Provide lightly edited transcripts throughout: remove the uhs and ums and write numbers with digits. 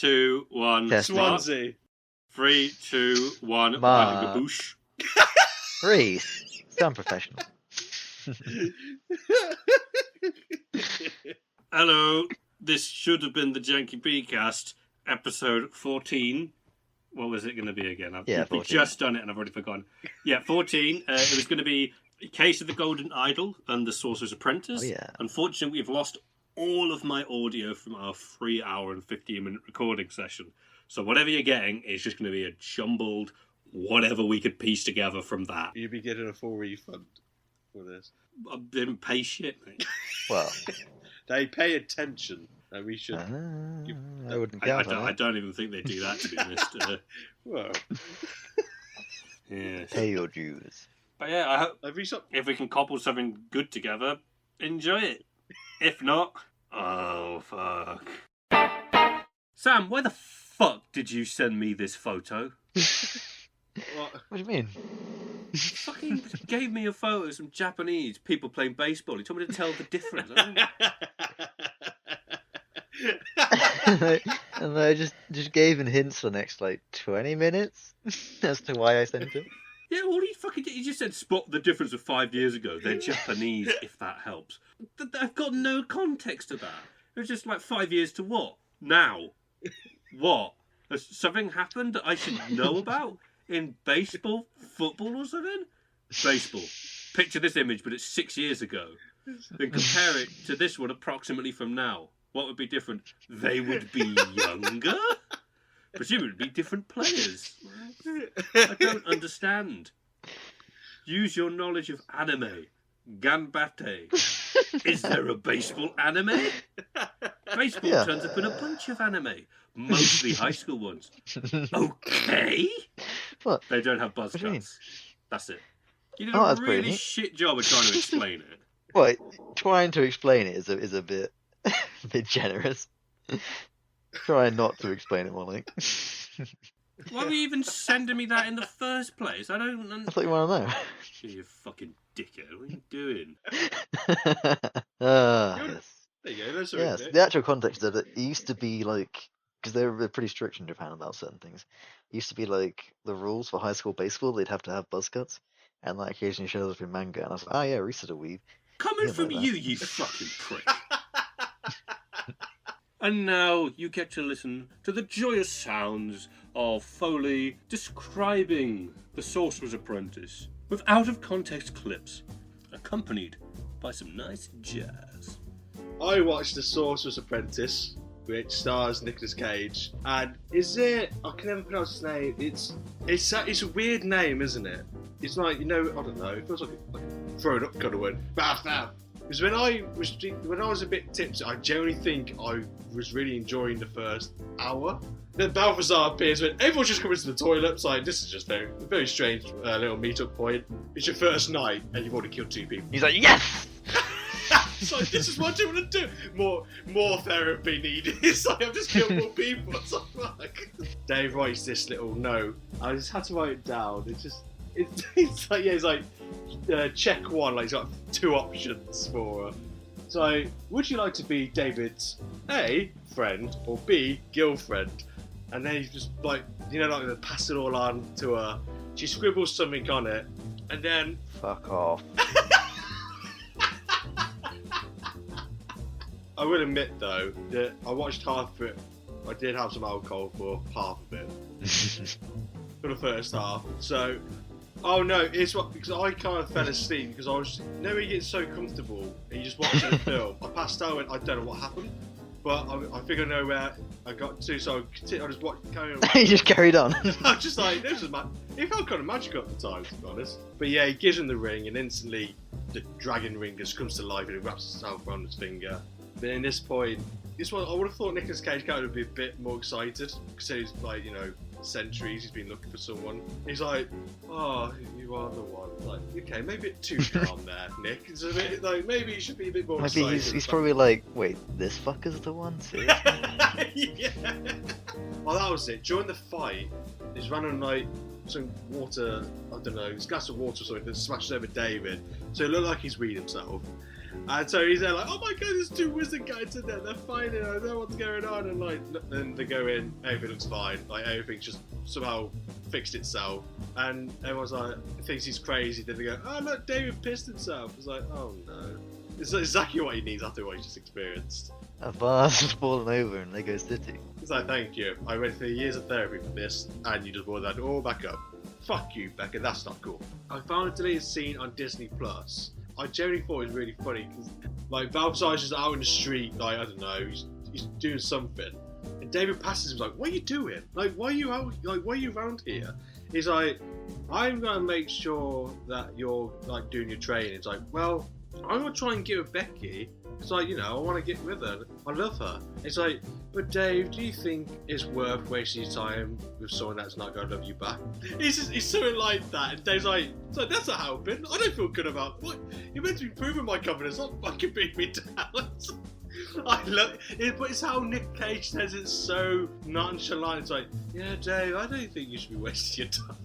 2, 1. Testing. Swansea. 3, 2, 1. Ma. Boosh. Rhys. Sound professional. Hello. This should have been the Janky-B-Cast, episode 14. What was it going to be again? Yeah, We've 14. just done it and I've already forgotten. Yeah, 14. It was going to be Case of the Golden Idol and the Sorcerer's Apprentice. Oh, yeah. Unfortunately, we've lost all of my audio from our 3 hour and 15-minute recording session. So whatever you're getting is just going to be a jumbled whatever we could piece together from that. You'd be getting a full refund for this. I didn't pay shit, mate. Well, They pay attention. And we should... I wouldn't count on I that. don't even think they do that, to be honest. Well... Yes. Pay your dues. But yeah, I hope Have we stopped? if we can cobble something good together, enjoy it. If not, oh fuck. Sam, why the fuck did you send me this photo? What? What do you mean? Fucking gave me a photo of some Japanese people playing baseball. He told me to tell the difference. And I just gave him hints for the next 20 minutes as to why I sent it. Yeah, all he fucking did, he just said spot the difference of 5 years ago. They're Japanese, if that helps. I've got no context to that. It was just 5 years to what? Now? What? Has something happened that I should know about? In baseball, football or something? Baseball. Picture this image, but it's 6 years ago. Then compare it to this one approximately from now. What would be different? They would be younger? Presumably different players. I don't understand. Use your knowledge of anime. Ganbate. Is there a baseball anime? Baseball turns up in a bunch of anime. Mostly high school ones. Okay. What? They don't have buzz What do you mean? cuts. That's it. You did Oh, a that's really brilliant. shit job of trying to explain it. Well, trying to explain it is a bit a bit generous. Trying not to explain it more like. Why were you even sending me that in the first place? I don't I thought you want to know. You fucking dickhead. What are you doing? Yes. There you go. That's Yes, right. the actual context of it used to be because they're pretty strict in Japan about certain things. It used to be the rules for high school baseball, they'd have to have buzz cuts, and that occasionally shows up in manga. And I was like, oh yeah, Rhys is a weeb. Coming Yeah, from like that. you fucking prick. And now you get to listen to the joyous sounds of Foley describing the Sorcerer's Apprentice with out-of-context clips, accompanied by some nice jazz. I watched The Sorcerer's Apprentice, which stars Nicolas Cage, and I can never pronounce his name. It's a weird name, isn't it? It's I don't know. It feels like thrown up kind of word. Because when I was a bit tipsy, I generally think I was really enjoying the first hour. Then Balthazar appears when everyone's just coming to the toilet. So this is just a very strange little meet-up point. It's your first night and you've already killed 2 people. He's like, yes! It's like, this is what I want to do. More therapy needed. It's like, I've just killed more people. It's like, fuck. Dave writes this little note. I just had to write it down. It's like, check 1, he's got 2 options for her. So, would you like to be David's A, friend, or B, girlfriend? And then he's just they pass it all on to her. She scribbles something on it, and then... Fuck off. I will admit, though, that I watched half of it. I did have some alcohol for half of it. For the first half. So... Oh no, because I kind of fell asleep because I was... You get so comfortable and you just watch the film. I passed out and I don't know what happened. But I think I know where I got to, so I just watched... He just carried on. I was just like, this is it felt kind of magical at the time, to be honest. But yeah, he gives him the ring and instantly the dragon ring just comes to life and it wraps itself around his finger. But in this point, I would have thought Nicolas Cage kind of be a bit more excited because he's centuries he's been looking for someone. He's like, oh, you are the one. Like, okay, maybe a bit too calm there, Nick. It's a bit maybe you should be a bit more Maybe excited. he's probably like, wait, this fucker's the one? Seriously? Yeah. Well, that was it. During the fight, he's running some water, I don't know, his glass of water or something that smashes over David. So it looked like he's weed himself. And so he's there like, oh my god, there's 2 wizard guys in there, they're fighting, I don't know what's going on, and like, then they go in, everything looks fine, like everything's just somehow fixed itself, and everyone's like, thinks he's crazy, then they go, oh look, David pissed himself. It's like, oh no. It's exactly what he needs after what he just experienced. A vase has fallen over in Lego City. It's like, thank you, I went through years of therapy for this, and you just brought that all back up. Fuck you, Becca, that's not cool. I found a deleted scene on Disney Plus. I generally thought it was really funny because, like, Valsige's just out in the street, like, I don't know, he's doing something, and David passes him, like, what are you doing? Like, why are you out? Like, why are you around here? He's like, I'm gonna make sure that you're like doing your training. It's like, well, I'm gonna try and get with Becky. It's like, you know, I want to get with her. I love her. It's like, but Dave, do you think it's worth wasting your time with someone that's not going to love you back? He's something like that. And Dave's like, so that's not helping. I don't feel good about what you're meant to be proving my confidence, not fucking beat me down. I love it, but it's how Nick Cage says it so nonchalant. It's like, yeah, Dave, I don't think you should be wasting your time.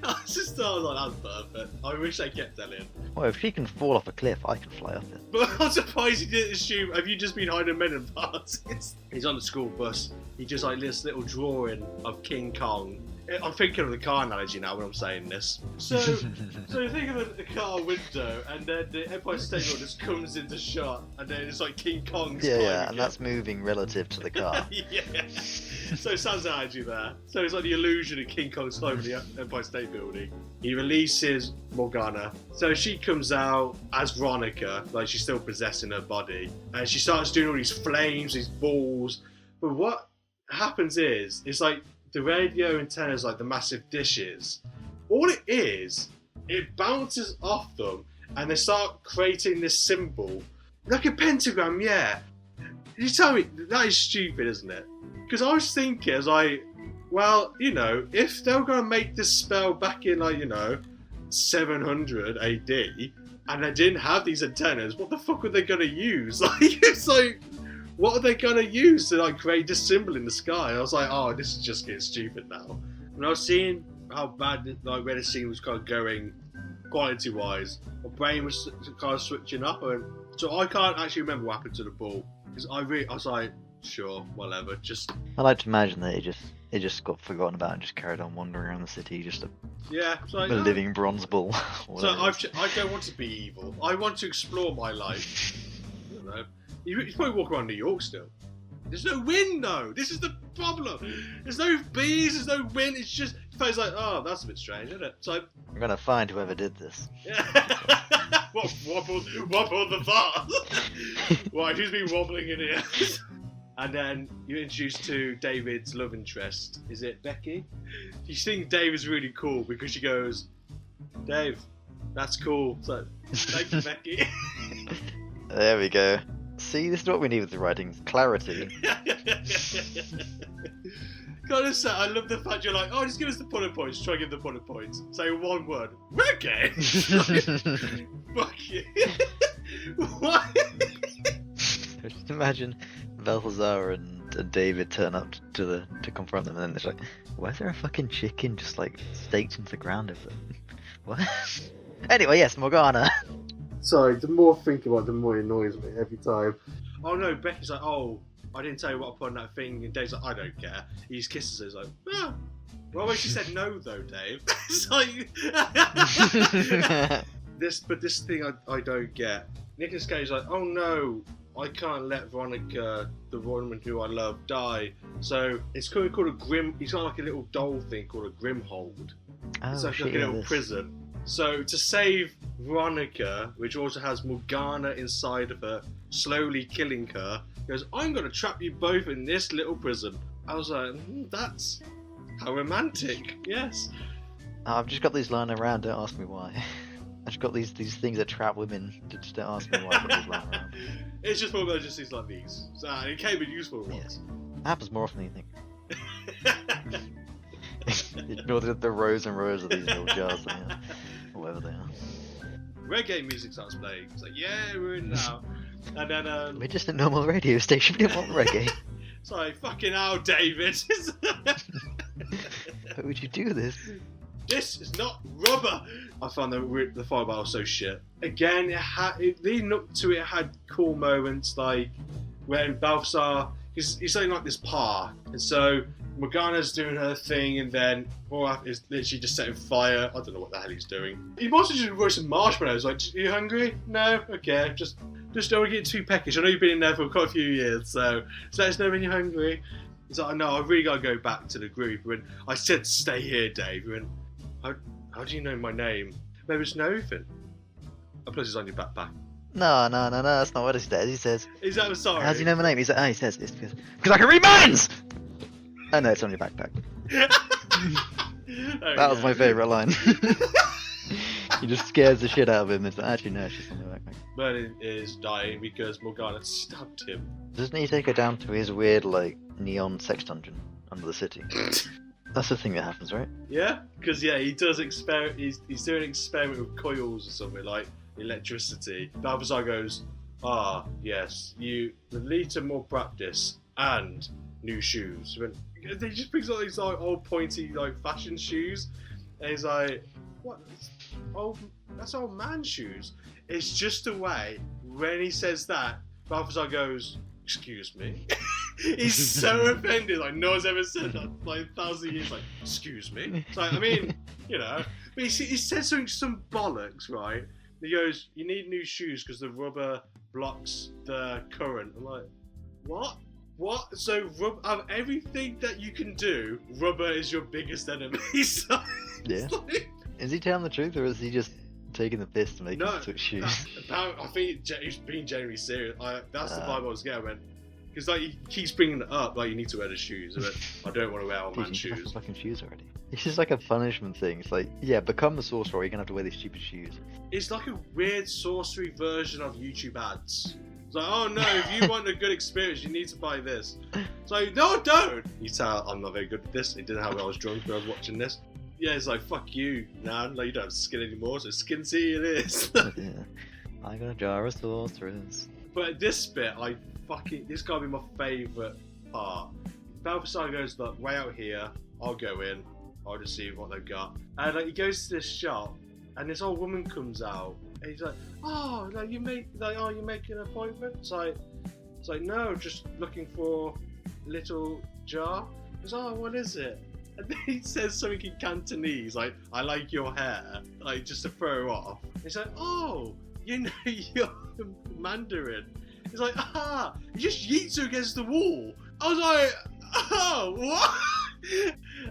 I was like, that's perfect. I wish they kept that in. Well, if she can fall off a cliff, I can fly up it. But I'm surprised he didn't assume, have you just been hiding men in parties? He's on the school bus. He just like this little drawing of King Kong. I'm thinking of the car analogy now when I'm saying this. So you think of the car window, and then the Empire State Building just comes into shot, and then it's like King Kong's Yeah, and that's moving relative to the car. Yeah. So it sounds analogy there. So it's like the illusion of King Kong's climbing the Empire State Building. He releases Morgana. So she comes out as Veronica, like she's still possessing her body, and she starts doing all these flames, these balls. But what happens is, it's like the radio antennas, like the massive dishes. All it is, it bounces off them, and they start creating this symbol, like a pentagram. Yeah. You tell me that is stupid, isn't it? Because I was thinking, I was like, well, you know, if they were going to make this spell back in, like, you know, 700 AD, and they didn't have these antennas, what the fuck were they going to use? Like, it's like, what are they going to use to, like, create this symbol in the sky? And I was like, oh, this is just getting stupid now. And I was seeing how bad, like, where the scene was kind of going quality-wise. My brain was kind of switching up, and so I can't actually remember what happened to the ball. Because I was like, sure, whatever, just... I like to imagine that it just got forgotten about and just carried on wandering around the city, just a living bronze ball. So I don't want to be evil. I want to explore my life. I don't know. You probably walk around New York still. There's no wind, though. This is the problem. There's no bees. There's no wind. It's just... It's like, oh, that's a bit strange, isn't it? So I'm gonna find whoever did this. What, wobble the vase? Right, who's been wobbling in here? And then you're introduced to David's love interest. Is it Becky? You think Dave is really cool because she goes, Dave, that's cool. So, thank you, Becky. There we go. See, this is what we need with the writing. Clarity. Gotta say, I love the fact you're like, oh, just give us the bullet points. Try and give the bullet points. Say one word. Reggae? Fuck you. What? Just imagine Balthazar and David turn up to confront them, and then they're like, why is there a fucking chicken just like staked into the ground of them? What? Anyway, yes, Morgana. Sorry, the more I think about it, the more it annoys me every time. Oh no, Becky's like, oh, I didn't tell you what I put on that thing, and Dave's like, I don't care. He just kisses her, he's like, ah. Well, when she said no though, Dave. It's like... this thing I don't get. Nicolas Cage's like, oh no, I can't let Veronica, the woman who I love, die. So it's called a grim... He's got like a little doll thing called a Grimhold. Oh, it's like a little prison. So to save Veronica, which also has Morgana inside of her, slowly killing her, he goes, I'm going to trap you both in this little prison. I was like, that's how romantic. Yes. I've just got these lying around, don't ask me why. I've just got these things that trap women, just don't ask me why I've got these lying around. It's just one of those things like these. So it came in useful ones. It happens more often than you think. Ignore the rows and rows of these little jars they are, or whatever they are. Reggae music starts playing. It's like, yeah, we're in now. And then we're just a normal radio station. We didn't want reggae. Sorry, fucking hell, David. Why would you do this? This is not rubber. I found the final battle so shit. Again, leading up to it had cool moments like when Balthazar, he's saying like this park, and so Morgana's doing her thing, and then Morag is literally just setting fire. I don't know what the hell he's doing. He must have just roasted some marshmallows. Like, are you hungry? No? Okay, just don't want to get too peckish. I know you've been in there for quite a few years, so let us know when you're hungry. He's like, no, I really got to go back to the group. When I said stay here, Dave, and how do you know my name? Maybe it's know everything. I plus it's on your backpack. No, that's not what he says. He says, Is that sorry? how do you know my name? He's like, he says, it's because I can read minds! Oh no, it's on your backpack. That was my favourite line. He just scares the shit out of him. It's like, actually, no, it's just on the backpack. Merlin is dying because Morgana stabbed him. Doesn't he take her down to his weird, like, neon sex dungeon under the city? That's the thing that happens, right? Yeah, because he does experiment. He's doing an experiment with coils or something like electricity. Balthazar goes, yes, you will lead to more practice and new shoes. They just brings all these like old pointy like fashion shoes, and he's like, what? That's old man shoes. It's just a way when he says that, Balthazar goes, excuse me. He's so offended, like no one's ever said that like 1,000 years, like, excuse me. It's like, I mean, you know, but he said some bollocks, right? He goes, you need new shoes because the rubber blocks the current. I'm like, what? What? So out of everything that you can do, rubber is your biggest enemy. So, yeah. Like, is he telling the truth, or is he just taking the piss to make him switch shoes? I think he's being genuinely serious. That's the vibe I was getting. Because like he keeps bringing it up, like you need to wear the shoes. But I don't want to wear old man shoes. Fucking shoes already. It's just like a punishment thing. It's like, yeah, become the sorcerer, or you're gonna have to wear these stupid shoes. It's like a weird sorcery version of YouTube ads. It's like, oh no, if you want a good experience, you need to buy this. It's like, no, don't. You tell I'm not very good at this. It didn't have when I was drunk when I was watching this. Yeah, it's like, fuck you, man. Like, you don't have skin anymore, so Skin City it is. Yeah. I got a jar of sorcerers. But this bit, this gotta be my favourite part. Balthazar goes, look, way out here, I'll go in, I'll just see what they've got. And like, he goes to this shop, and this old woman comes out, and he's like, you making an appointment? It's like, no, just looking for a little jar. He goes, what is it? And then he says something in Cantonese, like, I like your hair, like, just to throw her off. He's like, you know, you're Mandarin. He's like, he just yeets her against the wall. I was like, what?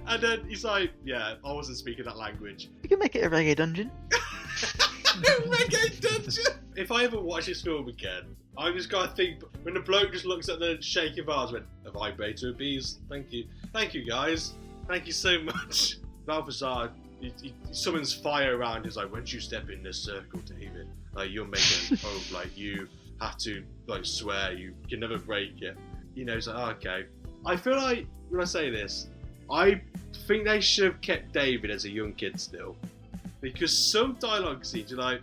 And then he's like, yeah, I wasn't speaking that language. You can make it a reggae dungeon. Reggae dungeon? If I ever watch this film again, I just gotta think, when the bloke just looks at the shaking vase, went, a vibrator, bees, thank you. Thank you, guys. Thank you so much. Balthazar, he summons fire around. He's like, once you step in this circle, David, like, you're making an oath, like, you have to, like, swear, you can never break it. You know, he's like, okay. I feel like, when I say this, I think they should have kept David as a young kid still. Because some dialogue scenes, you're like,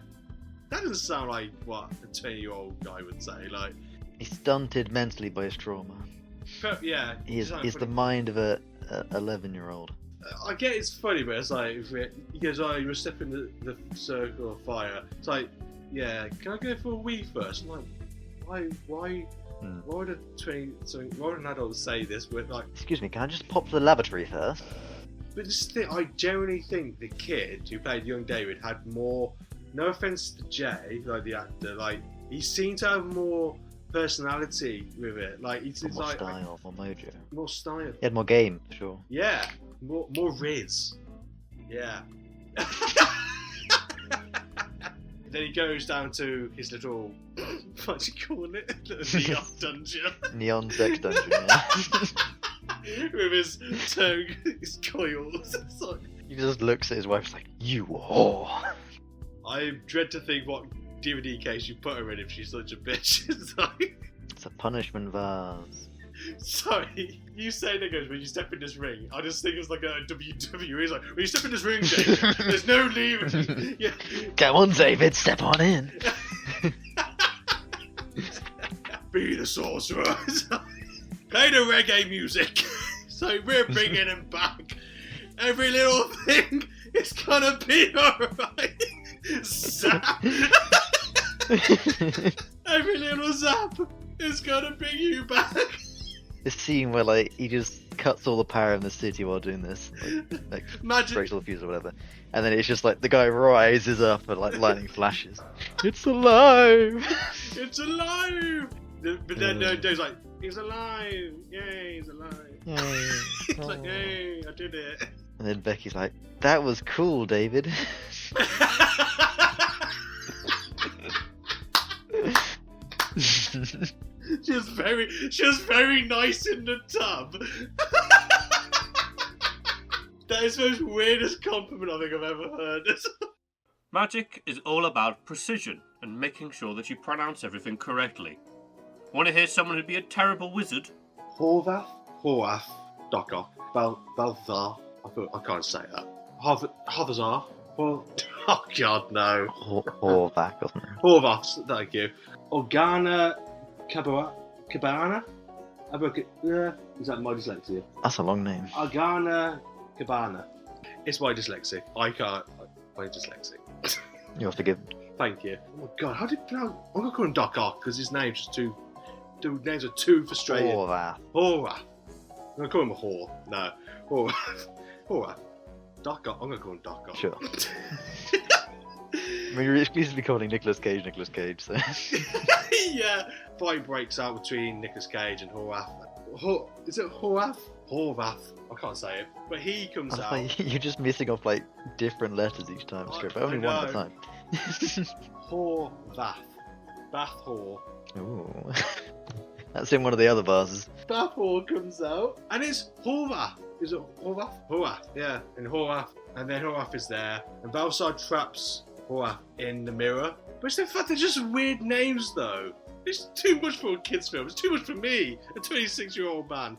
that doesn't sound like what a 20-year-old guy would say. Like, he's stunted mentally by his trauma. But, yeah. He's the mind of a 11-year-old. I get it's funny, but it's like, he goes, you were stepping the circle of fire. It's like, yeah, can I go for a wee first? I'm like, why would why would an adult say this? But like, excuse me, can I just pop to the lavatory first? But just think, I genuinely think the kid who played young David had more, no offense to Jay, like the actor, like, he seemed to have more personality with it. Like, it's more like style, more mojo. More style. He had more game, for sure. Yeah, more Rhys. Yeah. Then he goes down to his little, what do you call it? Neon dungeon. Neon sex dungeon, yeah. With his tongue, his coils. It's like, he just looks at his wife, like, you whore. I dread to think what DVD case you put her in if she's such a bitch. It's a punishment vase. Sorry, you say that goes when you step in this ring. I just think it's like a WWE. It's like, when you step in this ring, Dave, there's no leaving. Yeah. Come on, David, step on in. Be the sorcerer. Play the reggae music. So we're bringing him back. Every little thing It's gonna be alright. Zap. Every little zap is gonna bring you back. This scene where like he just cuts all the power in the city while doing this, like Imagine. breaks all the fuse or whatever, and then it's just like the guy rises up and like lightning flashes. It's alive! It's alive! But then Dave's like, he's alive! Yay, he's alive! Yay. He's like, yay, I did it! And then Becky's like, "That was cool, David." She was very nice in the tub. That is the most weirdest compliment I think I've ever heard. Magic is all about precision and making sure that you pronounce everything correctly. Want to hear someone who'd be a terrible wizard? Horvath, Dokok, Balthar. I can't say that. Havazar. Oh God, no. Horvath, wasn't it? Horvath, thank you. Organa Cabana? Is that my dyslexia? That's a long name. Organa Cabana. It's my dyslexia. I can't. My dyslexia. You're forgiven. Thank you. Oh my God, how do you pronounce? I'm gonna call him Dokok because his name's just too. Dude, names are too frustrating. Horvath. Horvath. I'm gonna call him a whore. No. Horvath. Horvath. Dokok. I'm gonna call him Dokok. Sure. I mean, you're exclusively calling Nicolas Cage, so... Yeah. Fight breaks out between Nicolas Cage and Horvath. Is it Horvath? Horvath. I can't say it. But he comes out. Like, you're just missing off, like, different letters each time, Script, but only one at a time. Horvath. Bath whore. Ooh. That's in one of the other vases. Bath whore comes out. And it's Horvath. Is it Horvath? Horvath, yeah. And Horvath. And then Horvath is there. And Valsar traps Horvath in the mirror. But it's the fact they're just weird names, though. It's too much for a kid's film. It's too much for me, a 26-year-old man.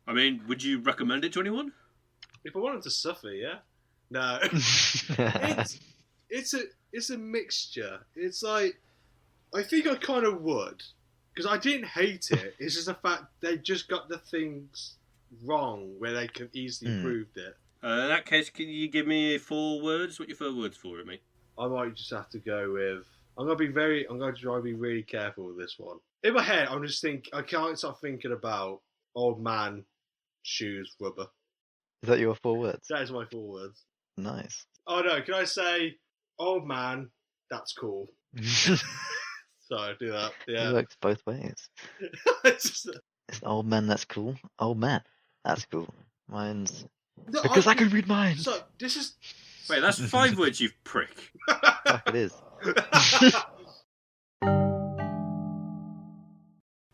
I mean, would you recommend it to anyone? If I wanted to suffer, yeah. No. It's a mixture. It's like, I think I kind of would. Because I didn't hate it. It's just the fact they just got the things wrong where they could easily proved it. In that case, can you give me 4 words? What are your 4 words for it, mate? I might just have to go with. I'm going to try to be really careful with this one. In my head, I can't stop thinking about old man, shoes, rubber. Is that your 4 words? That is my 4 words. Nice. Oh no, can I say, old man, that's cool. Sorry, do that. Yeah. It works both ways. It's an old man, that's cool. Old man, that's cool. Mine's... No, because I can read minds. So, this is... Wait, that's 5 words, you prick. Fuck, it is.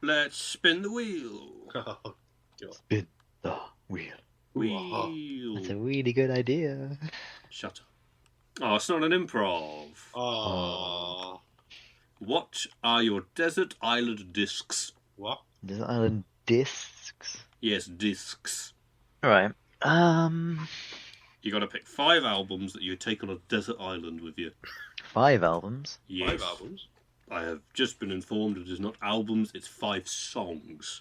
Let's spin the wheel. Oh, God. Spin the wheel. Wheel. That's a really good idea. Shut up. Oh, it's not an improv. Oh. What are your desert island discs? What? Desert Island discs. Yes, discs. Alright. You got to pick 5 albums that you take on a desert island with you. 5 albums? Yes. 5 albums? I have just been informed it is not albums, it's 5 songs.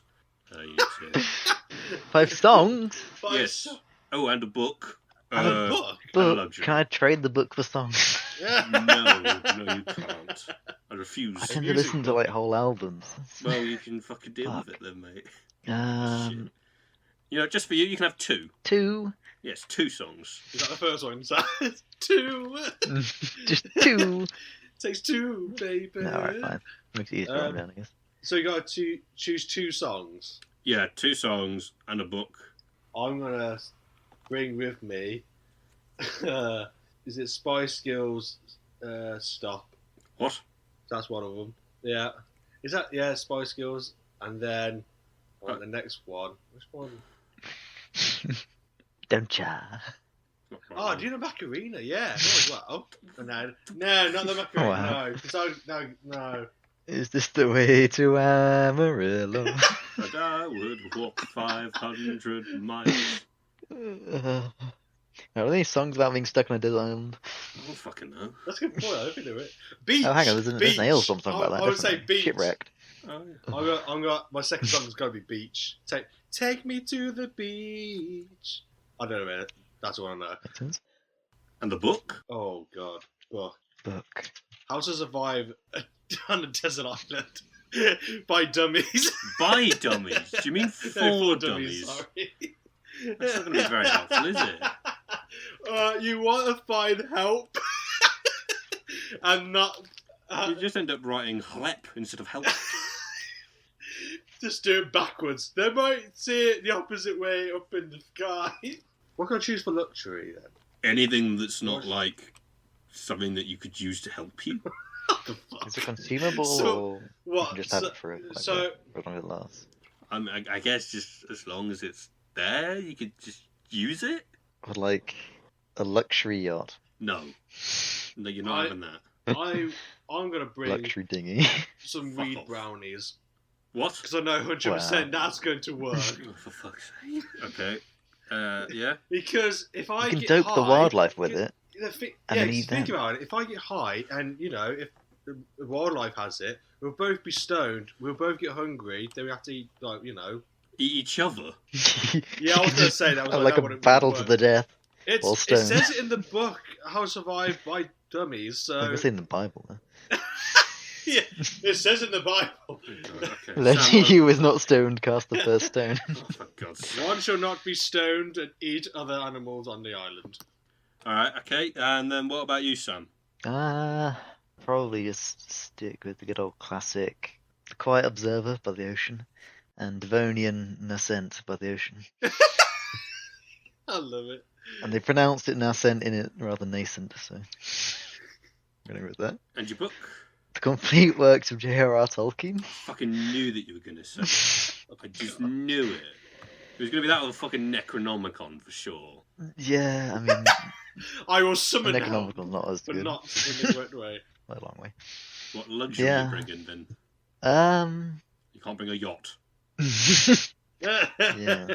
5 songs? 5 Yes. Oh, and a book. And a book? Book? Can I trade the book for songs? No, you can't. I refuse. I tend to listen to like whole albums. Well, you can fucking deal with it then, mate. Um, Shit. Just for you can have 2. 2. Yes, 2 songs. Is that the first one? 2. Just 2. Takes 2, baby. No, alright, fine. Makes it easier to write down, I guess. So you got to choose 2 songs. Yeah, 2 songs and a book. I'm gonna bring with me. Is it Spice Girls? Stop. What? That's one of them. Yeah. Is that Spice Girls? And then the next one. Which one? Don't ya? Oh, do you know Macarena? Yeah. Oh, no, not the Macarena. Wow. No. Is this the way to Amarillo? And I would walk 500 miles. Are there any songs about being stuck on a desert island? I don't fucking know. That's a good point. I don't think there is. Beach. Oh, hang on, there's an Ailstorm song about that. I would say definitely. beach. Shipwrecked. Oh, yeah. I'm got my second song's got to be beach. Take me to the beach. I don't know, man. That's what I know. Makes sense. And the book? Oh god, book. Book. How to survive on a desert island by dummies. By dummies? Do you mean for dummies? Sorry. That's not going to be very helpful, is it? You want to find help and not. You just end up writing help instead of help. Just do it backwards. They might see it the opposite way up in the sky. What can I choose for luxury then? Anything that's not like something that you could use to help you. What the fuck? Is it consumable So, or what? you can just have it for as long as it lasts? I guess just as long as it's there, you could just use it. Or like a luxury yacht. No, you're not having that. I'm gonna bring Luxury dinghy. some Fuck weed off. brownies What? because I know 100% that's going to work. Oh, for fuck's sake. Okay. Yeah. Because if I You can get dope high, the wildlife with it. And then eat think them. about it. If I get high, and if the wildlife has it, we'll both be stoned. We'll both get hungry. Then we have to eat, Eat each other. Yeah, I was going to say that. Like a battle to the death. It while stoned. says it in the book how to survive by dummies. So It's in the Bible. Though. yeah, it says in the Bible. Oh, God, okay. Let Sam, he who is not stoned cast the first stone. oh, for God's sake. One shall not be stoned and eat other animals on the island. Alright, okay. And then what about you, Sam? Probably just stick with the good old classic The Quiet Observer by the Ocean and Devonian Nascent by the Ocean. I love it. And they pronounced it nascent in it rather nascent, so I'm going to go with that. And your book? The complete works of J.R.R. Tolkien. I fucking knew that you were going to say that. I just knew it. It was going to be that or the fucking Necronomicon for sure. Yeah, I mean, I will summon the help, Necronomicon not as but good. not in the correct way. By a long way. What luxury Yeah. are you bringing then? You can't bring a yacht. Yeah.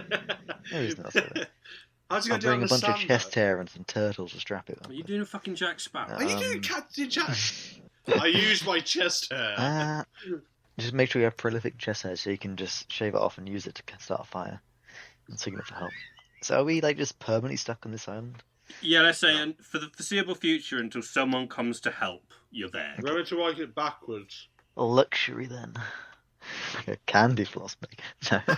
Maybe not so. How's it I'll going down bring a the bunch of Samba? chest hair and some turtles to strap it Are on. you doing a fucking Jack Sparrow? Are you doing Captain Jack? I use my chest hair. Just make sure you have prolific chest hair so you can just shave it off and use it to start a fire. And signal for help. So are we like just permanently stuck on this island? Yeah, let's say and for the foreseeable future until someone comes to help, you're there. Remember to write it backwards. A luxury then. Like a candy floss maker. No.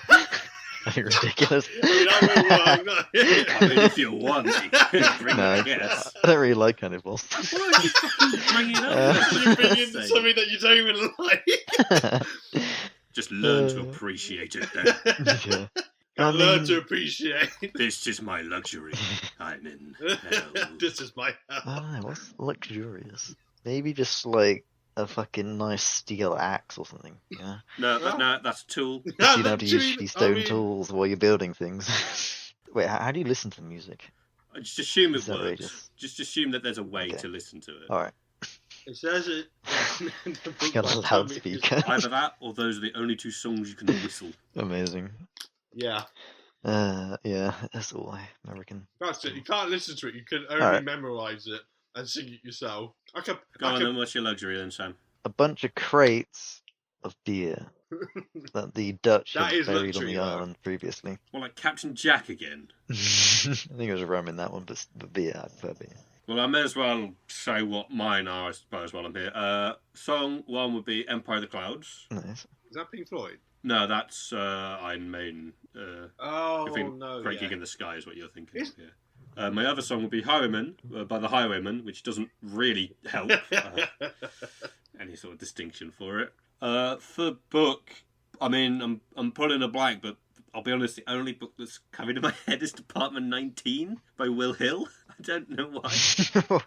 That'd be ridiculous. I mean, that will work. I mean, if you want, you can bring No, it, I guess. I don't really like candy floss. Why are you fucking bringing it up? You bring in something that you don't even like. Just learn to appreciate it then. Yeah. I I learn mean- to appreciate. This is my luxury. I'm in hell. This is my I house. don't know, what's luxurious? Maybe just like a fucking nice steel axe or something. Yeah. No, that's a tool. You know how to use shitty stone tools while you're building things. Wait, how do you listen to the music? I just assume it Is works. that outrageous? Just assume that there's a way Okay. to listen to it. Alright, It says it. in the book you got a by loudspeaker. Either that, or those are the only two songs you can whistle. Amazing. Yeah, Yeah, that's all I reckon. that's it. You can't listen to it. You can only Alright. memorize it and sing it yourself. Go on, then what's your luxury then, Sam? A bunch of crates of beer that the Dutch That had is buried on luxury, the though. island previously. Well, like Captain Jack again. I think it was rum in that one, but beer, I prefer beer. Well, I may as well say what mine are, I suppose, while I'm here. Song one would be Empire of the Clouds. Nice. Is that Pink Floyd? No, that's Iron Maiden. Oh I think no! Great Yeah. Gig in the Sky is what you're thinking Is- of here. My other song would be Highwayman by the Highwaymen, which doesn't really help any sort of distinction for it. For book, I mean, I'm pulling a blank, but I'll be honest, the only book that's coming to my head is Department 19 by Will Hill. I don't know why.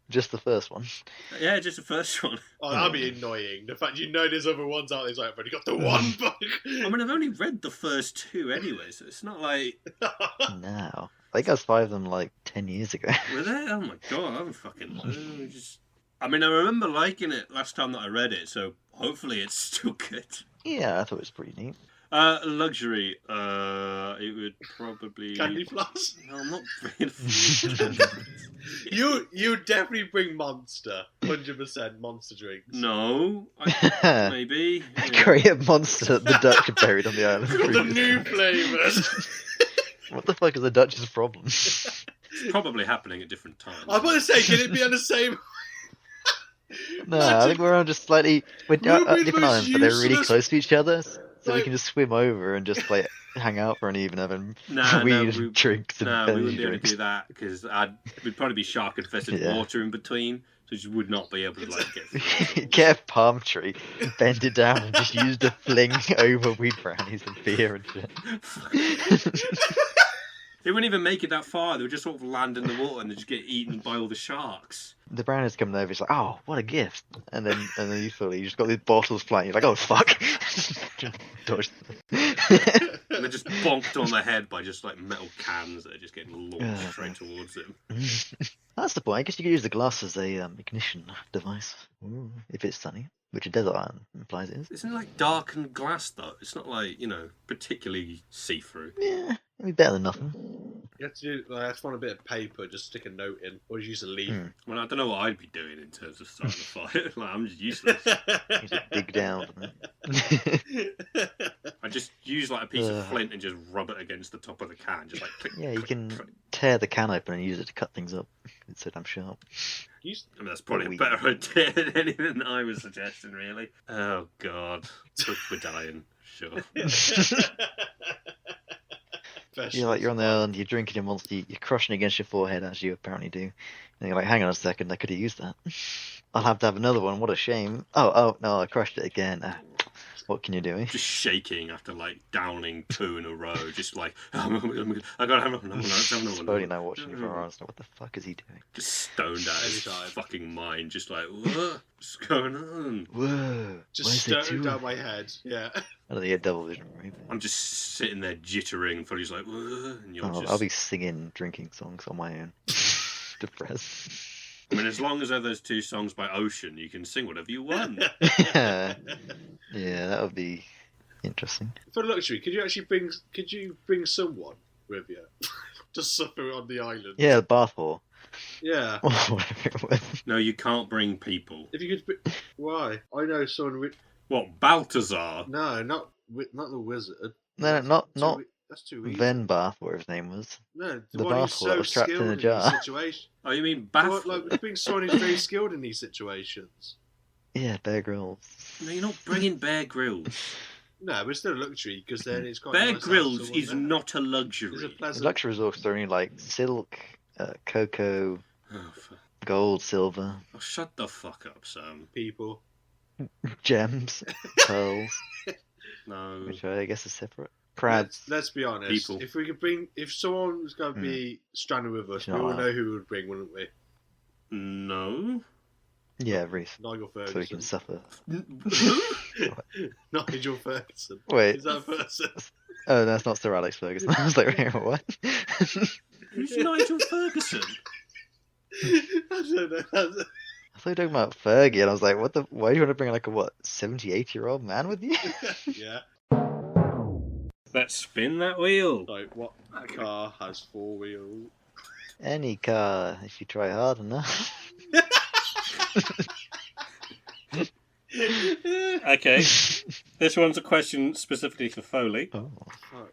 Just the first one. Yeah, just the first one. Oh, that'd be annoying. The fact you know there's other ones out there, it's like, I've only got the one book. I mean, I've only read the first two anyway, so it's not like... Now. I think I spied them like 10 years ago. Were they? Oh my god, I'm fucking... I mean, I remember liking it last time that I read it, so hopefully it's still good. Yeah, I thought it was pretty neat. Luxury, it would probably... Candy floss. No, I'm not bringing... You definitely bring Monster, 100% Monster drinks. No, maybe. Yeah. Create a monster that the Dutch had buried on the island. Got the previously. new flavours. What the fuck is the Dutch's problem? It's probably happening at different times. I was about to say, can it be on the same? No, I think we're on just slightly we're We'll at be the different most islands, but they're really useless- close to each other, so we Like- can just swim over and just like hang out for an evening, having No, weed, drinks, and we wouldn't energy be able to drinks. do that because we'd probably be shark infested Yeah. water in between, so you would not be able to like get through. Get a palm tree, bend it down, and just use the fling over weed brownies and beer and shit. They wouldn't even make it that far. They would just sort of land in the water and they just get eaten by all the sharks. The brownies coming over, it's like, oh, what a gift! And then you just got these bottles flying. You're like, oh fuck! Dodge them. And they're just bonked on the head by just like metal cans that are just getting launched straight towards him. That's the point. I guess you could use the glass as a ignition device if it's sunny, which a desert island implies it is. Isn't it like darkened glass though? It's not like, particularly see-through. Yeah, it'd be better than nothing. You have to do. I have to find a bit of paper, just stick a note in, or use a leaf. Well, I don't know what I'd be doing in terms of starting a fire. Like, I'm just useless. You just dig down. I just use like a piece of flint and just rub it against the top of the can, just like click. Yeah, you click, can click. tear the can open and use it to cut things up. It's so damn sharp. I mean, that's probably a better idea than anything that I was suggesting, really. Oh God, we're dying. Sure. You're on the island, you're drinking a monster, you're crushing against your forehead as you apparently do. And you're like, hang on a second, I could have used that. I'll have to have another one, what a shame. Oh no, I crushed it again. What can you do? Just shaking after like downing 2 in a row, just like I gotta have another one. Slowly now watching you for hours, what the fuck is he doing? Just stoned out of his Anytime. fucking mind, just like what's going on? Whoa! Just what is it stoned doing? down my head. Yeah. I don't think get double vision, right? I'm just sitting there jittering, and Foley's like, and you're just. I'll be singing drinking songs on my own. Depressed. I mean, as long as there are those 2 songs by Ocean, you can sing whatever you want. Yeah, that would be interesting. For luxury, could you actually bring someone with you to suffer on the island? Yeah, the bath hall. Yeah. Or whatever it was. No, you can't bring people. If you could, why? I know someone with. What, Balthazar? No, not the wizard. No, not That's too easy. Ven Bath, whatever his name was. No, the one who's bath hall that so was trapped in skilled a in jar. these situations. Oh, you mean Bath? Like being someone who's very skilled in these situations. Yeah, Bear Grylls. No, you're not bringing Bear Grylls. No, but it's still a luxury because then it's quite. Bear nice to have Grylls someone is there. not a It's a luxury. The pleasant. luxury resorts are only like silk, cocoa, Oh, gold, silver, oh, shut the fuck up, Sam. People. gems, pearls, No. which I guess is separate. Crabs. Let's be honest. People. If we could bring, if someone was going to be stranded with us, It's we not all allowed. know who we would bring, wouldn't we? No. Yeah, Rhys. Nigel So he Ferguson. can suffer. Nigel Ferguson. Wait. Is that a person? Oh, that's not Sir Alex Ferguson. I was like, what? Who's Nigel Ferguson? I don't know. I thought you were talking about Fergie, and I was like, what the? Why do you want to bring like a, 78-year-old man with you? Yeah. Let's spin that wheel. Like, what car has 4 wheels? Any car, if you try hard enough. Okay. This one's a question specifically for Foley. Oh.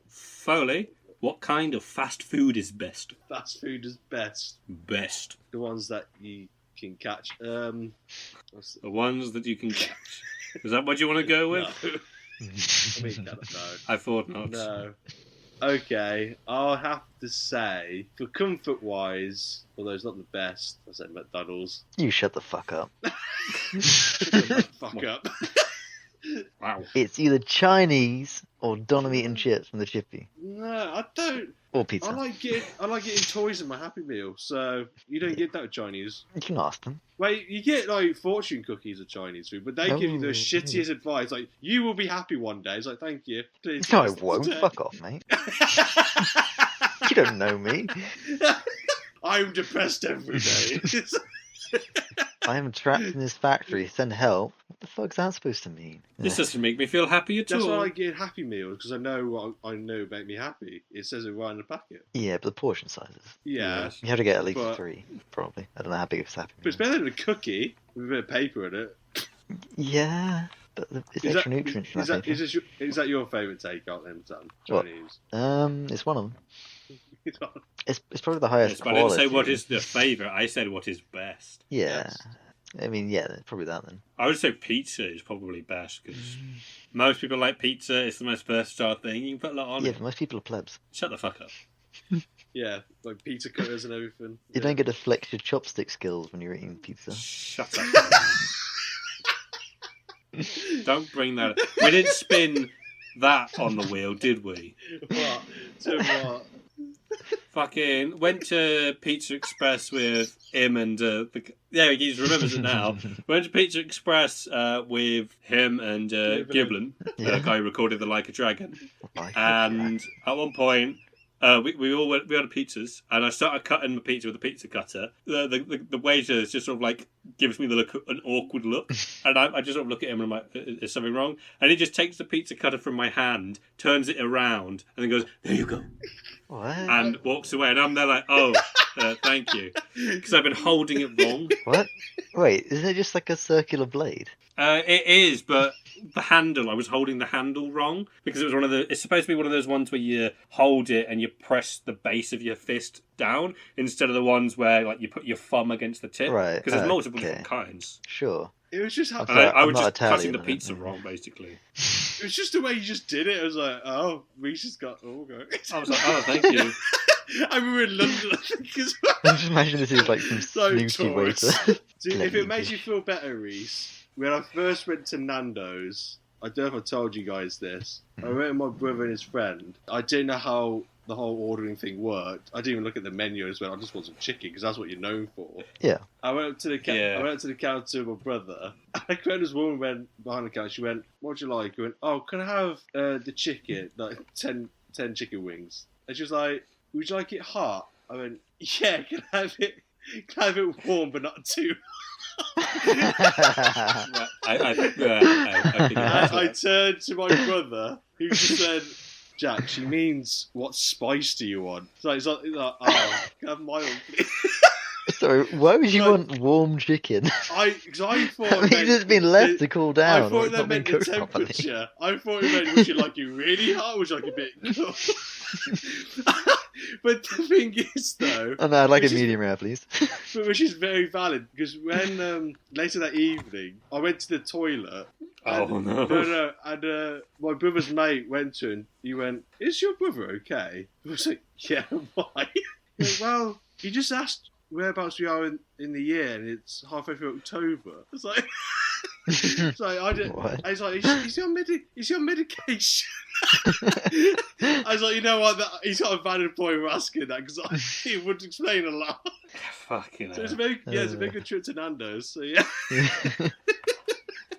Foley, what kind of fast food is best? Fast food is best. Best. The ones that you can catch. What's The ones that you can catch. Is that what you want to go with? No. I mean, no. I thought not. No. Okay, I'll have to say, for comfort-wise, although it's not the best, I said McDonald's. You shut the fuck up. Fuck up. Wow. It's either Chinese or Donna meat and chips from the Chippy. No, I don't. Or pizza. I like getting toys in my Happy Meal, so you don't get that with Chinese. You can ask them. Wait, you get like fortune cookies of Chinese food, but they give you the Oh. shittiest advice. Like, you will be happy one day. It's like, thank you. Please. No, I won't. Fuck off, mate. You don't know me. I'm depressed every day. I am trapped in this factory. Send help. What the fuck's that supposed to mean? This doesn't make me feel happy at That's all. why I get Happy Meals, because I know what I know make me happy. It says it right in the packet. Yeah, but the portion sizes. Yeah. Yes. You have to get at least But- 3, probably. I don't know how big it's happy. But it's better than a cookie with a bit of paper in it. Yeah, But it's Is extra that- nutrients. in Is that paper. is that your favourite takeout then, Sam? What? Chinese. It's one of them. It's probably the highest Yes, but I didn't quality. say what is the favourite. I said what is best. Yeah. Yes. I mean, yeah, probably that then. I would say pizza is probably best because most people like pizza. It's the most versatile thing. You can put a lot on Yeah, it. but most people are plebs. Shut the fuck up. Yeah, like pizza cutters and everything. You don't get to flex your chopstick skills when you're eating pizza. Shut up. Don't bring that up. We didn't spin that on the wheel, did we? What? To what? Fucking went to Pizza Express with him and yeah, he remembers it now. Went to Pizza Express with him and Giblin, the guy who recorded the Like a Dragon. And at one point, we all went. We ordered pizzas, and I started cutting the pizza with a pizza cutter. The waiter just sort of like gives me an awkward look, and I just sort of look at him and I'm like, "Is something wrong?" And he just takes the pizza cutter from my hand, turns it around, and then goes, "There you go," What? and walks away. And I'm there like, "Oh, thank you," because I've been holding it wrong. What? Wait, isn't it just like a circular blade? It is, but the handle, I was holding the handle wrong because it was it's supposed to be one of those ones where you hold it and you press the base of your fist down instead of the ones where like you put your thumb against the tip. Right, Because there's multiple okay. different kinds. Sure. It was just how, I'm And I I'm was not just cutting Italian, the I pizza don't- wrong, basically. it was just the way you just did it. I was like, oh, Rhys has got. Oh, go. I was like, oh, thank you. I mean, we were in London, I think, as well. I'm just imagining this is like some So snooty tourist. waiter. Dude, if Let it makes you feel better, Rhys, when I first went to Nando's, I don't know if I told you guys this. I went with my brother and his friend. I didn't know how the whole ordering thing worked. I didn't even look at the menu as well. I just want some chicken because that's what you're known for. Yeah. I went up to the Yeah. I went up to the counter with my brother. I found this woman went behind the counter. She went, "What do you like?" I went, "Oh, can I have the chicken, like 10 chicken wings?" And she was like, "Would you like it hot?" I went, "Yeah, can I have it warm but not too." I think I turned to my brother, who just said, "Jack, she means what spice do you want?" So it's like "Oh, can I have mild, please?" Sorry, why would you want warm chicken? Because I thought I mean, it's been left to cool down. I or thought it's that not been meant the cooked properly. temperature. I thought it meant would you like it really hot or would you like it a bit cool? But the thing is, though, Oh no, I'd like a which is- medium rare, please. but which is very valid because when later that evening I went to the toilet. Oh, and, no. And my brother's mate went to and he went, "Is your brother okay?" I was like, "Yeah, why?" He went, "Well, he just asked whereabouts we are in the year and it's halfway through October." It's like, so I did. What? I was like, "Is he on medication?" I was like, "You know what? He's got a valid point for asking that because it would explain a lot." Fucking So it's hell. a very good trip to Nando's. So yeah.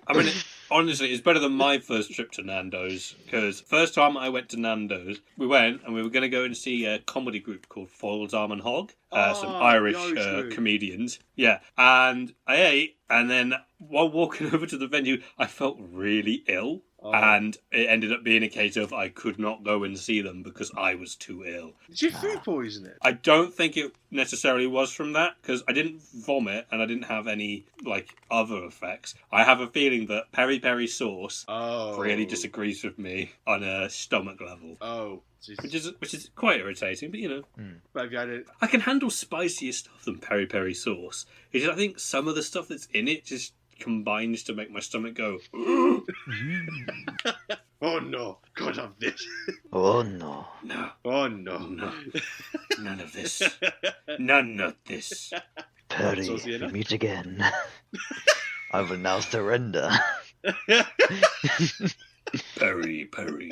I mean, honestly, it's better than my first trip to Nando's because first time I went to Nando's, we went and we were going to go and see a comedy group called Foyle's Arm and Hog, some Oh, Irish the Irish group. comedians. Yeah, and I ate, and then while walking over to the venue, I felt really ill. Oh. And it ended up being a case of I could not go and see them because I was too ill. Did you food poison it? I don't think it necessarily was from that because I didn't vomit and I didn't have any like other effects. I have a feeling that peri peri sauce Oh. really disagrees with me on a stomach level, Oh. Jesus. which is quite irritating. But you know, But have you had it? I can handle spicier stuff than peri peri sauce. It's just, I think some of the stuff that's in it just combines to make my stomach go. Oh no! Can't have this. Oh no. No, Oh no! no, none of this. None of this. Perry, Saucy if we enough. meet again, I will now surrender. Peri peri,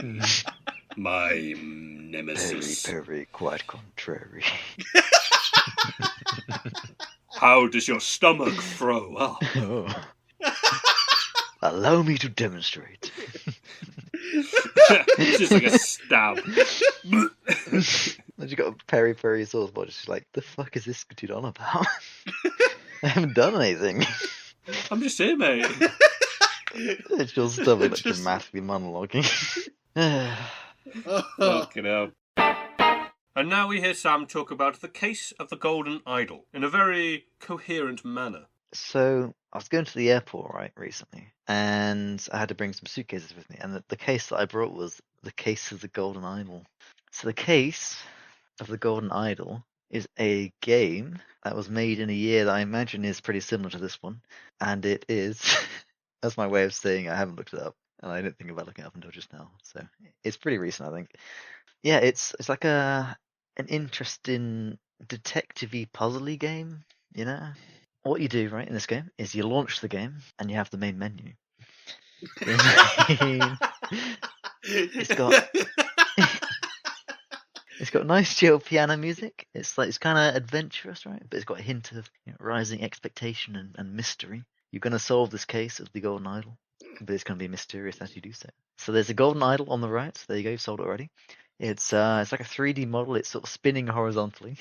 my Perry, nemesis. Perry, quite contrary. How does your stomach throw up? Oh. Allow me to demonstrate. It's just like a stab. Then you got a peri peri sauce, but it's just like, the fuck is this dude on about? I haven't done anything. I'm just here, mate. It's your stomach like Just- dramatically monologuing. Fucking hell. And now we hear Sam talk about the case of the Golden Idol in a very coherent manner. So, I was going to the airport, right, recently, and I had to bring some suitcases with me, and the case that I brought was the case of the Golden Idol. So the case of the Golden Idol is a game that was made in a year that I imagine is pretty similar to this one, and it is, that's my way of saying I haven't looked it up, and I didn't think about looking it up until just now, so it's pretty recent, I think. Yeah, it's like an interesting detective-y, puzzly game, you know? What you do, right, in this game is you launch the game and you have the main menu. It's got it's got nice chill piano music. It's kind of adventurous, right? But it's got a hint of rising expectation and mystery. You're gonna solve this case of the Golden Idol, but it's gonna be mysterious as you do so. So there's a Golden Idol on the right. There you go, you've solved it already. It's like a 3D model. It's sort of spinning horizontally.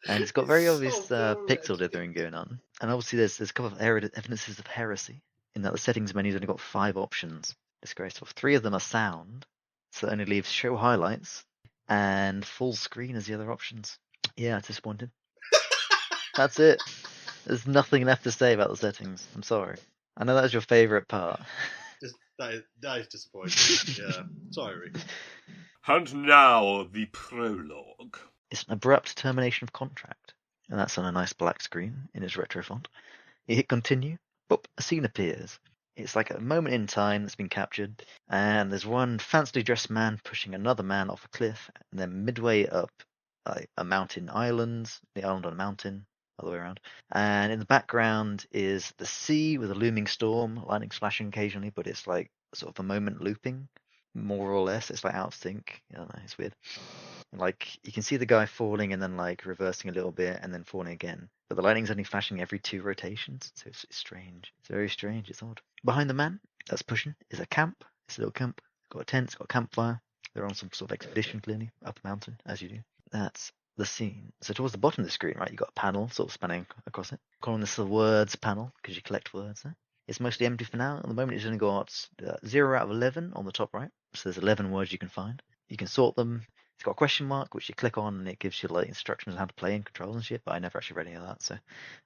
And it's got very obvious pixel dithering going on. And obviously there's a couple of evidences of heresy, in that the settings menu's only got 5 options. Disgraceful. 3 of them are sound, so it only leaves show highlights, and full screen as the other options. Yeah, disappointing. That's it. There's nothing left to say about the settings. I'm sorry. I know that was your favourite part. That is disappointing. Yeah. Sorry, Rick. And now the prologue. It's an abrupt termination of contract, and that's on a nice black screen in its retro font. You hit continue, boop, a scene appears. It's like a moment in time that's been captured, and there's one fancily dressed man pushing another man off a cliff, and then midway up a mountain island, the island on a mountain, other way around. And in the background is the sea with a looming storm, lightning flashing occasionally, but it's like sort of a moment looping, more or less. It's like out of sync. I don't know, it's weird. Like you can see the guy falling and then like reversing a little bit and then falling again. But the lightning's only flashing every 2 rotations, so it's strange. It's very strange. It's odd. Behind the man that's pushing is a camp. It's a little camp. It's got a tent. It's got a campfire. They're on some sort of expedition, clearly, up a mountain, as you do. That's the scene. So towards the bottom of the screen, right, you've got a panel sort of spanning across it. Calling this the words panel because you collect words there. It's mostly empty for now. At the moment, it's only got 0 out of 11 on the top right. So there's 11 words you can find. You can sort them. It's got a question mark, which you click on, and it gives you like instructions on how to play and controls and shit. But I never actually read any of that, so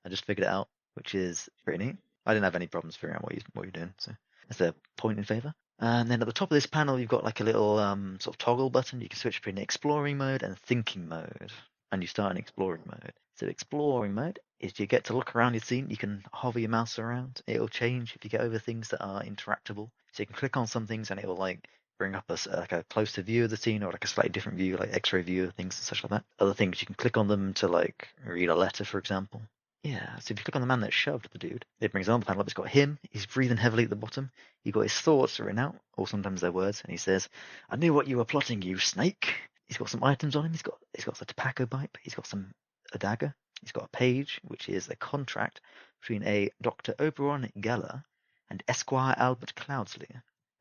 I just figured it out, which is pretty neat. I didn't have any problems figuring out what you're doing, so that's a point in favor. And then at the top of this panel, you've got like a little sort of toggle button. You can switch between exploring mode and thinking mode, and you start in exploring mode. So exploring mode is you get to look around your scene. You can hover your mouse around. It'll change if you get over things that are interactable. So you can click on some things and it will like bring up a closer view of the scene or like a slightly different view, like X-ray view of things and such like that. Other things you can click on them to like read a letter, for example. Yeah, so if you click on the man that shoved the dude, it brings on the panel up. It's got him. He's breathing heavily at the bottom. You've got his thoughts written out, or sometimes they're words, and he says, "I knew what you were plotting, you snake." He's got some items on him. He's got a tobacco pipe. He's got a dagger. He's got a page, which is a contract between a Dr. Oberon Geller and Esquire Albert Cloudsley.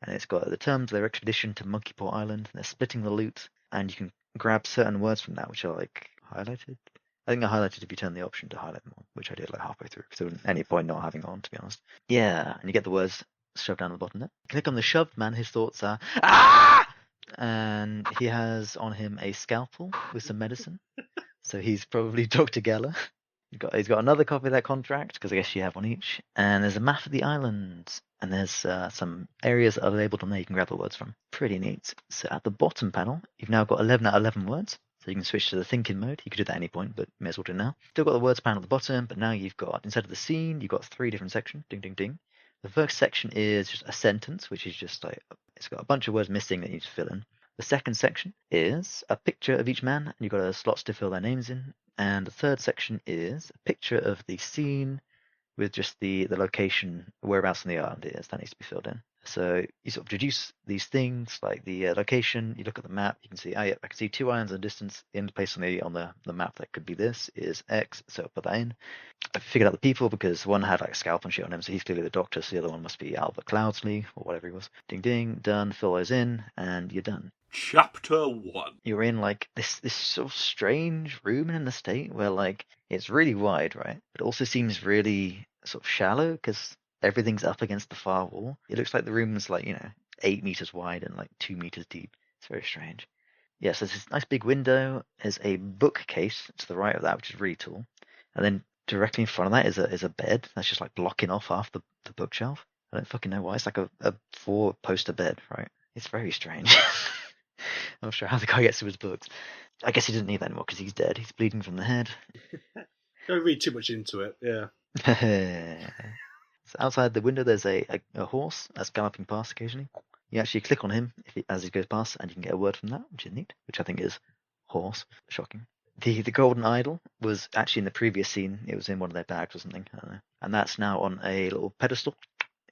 And it's got the terms of their expedition to Monkey Paw Island. They're splitting the loot, and you can grab certain words from that, which are like highlighted. I think I highlighted if you turn the option to highlight them all, which I did like halfway through, because there wasn't any point not having on, to be honest. Yeah, and you get the words shoved down the bottom there. Click on the shoved man, his thoughts are, "Ah!" And he has on him a scalpel with some medicine. So he's probably Dr. Geller. He's got another copy of that contract, because I guess you have one each. And there's a map of the island. And there's some areas that are labelled on there you can grab the words from. Pretty neat. So at the bottom panel, you've now got 11 out of 11 words. So you can switch to the thinking mode. You could do that at any point, but may as well do it now. Still got the words panel at the bottom, but now you've got, instead of the scene, you've got 3 different sections. Ding, ding, ding. The first section is just a sentence, which is just like, it's got a bunch of words missing that you need to fill in. The second section is a picture of each man, and you've got slots to fill their names in. And the third section is a picture of the scene with just the location, whereabouts on the island it is, that needs to be filled in. So you sort of deduce these things, like the location, you look at the map, you can see, oh yeah, I can see 2 islands in the distance. The only place on the map that could be this is X, so I'll put that in. I figured out the people because one had like a scalp and shit on him, so he's clearly the doctor, so the other one must be Albert Cloudsley, or whatever he was. Ding ding, done, fill those in, and you're done. Chapter 1. You're in like this sort of strange room in an estate where like it's really wide, right? But it also seems really sort of shallow because everything's up against the far wall. It looks like the room's like, 8 meters wide and like 2 meters deep. It's very strange. Yeah, so there's this nice big window. There's a bookcase to the right of that, which is really tall. And then directly in front of that is a bed that's just like blocking off half the bookshelf. I don't fucking know why. It's like a 4-poster bed, right? It's very strange. I'm not sure how the guy gets to his books. I guess he doesn't need that anymore because he's dead. He's bleeding from the head. Don't read too much into it. Yeah. So outside the window, there's a horse that's galloping past occasionally. You actually click on him as he goes past, and you can get a word from that, which is neat. Which I think is horse. Shocking. The golden idol was actually in the previous scene. It was in one of their bags or something. I don't know. And that's now on a little pedestal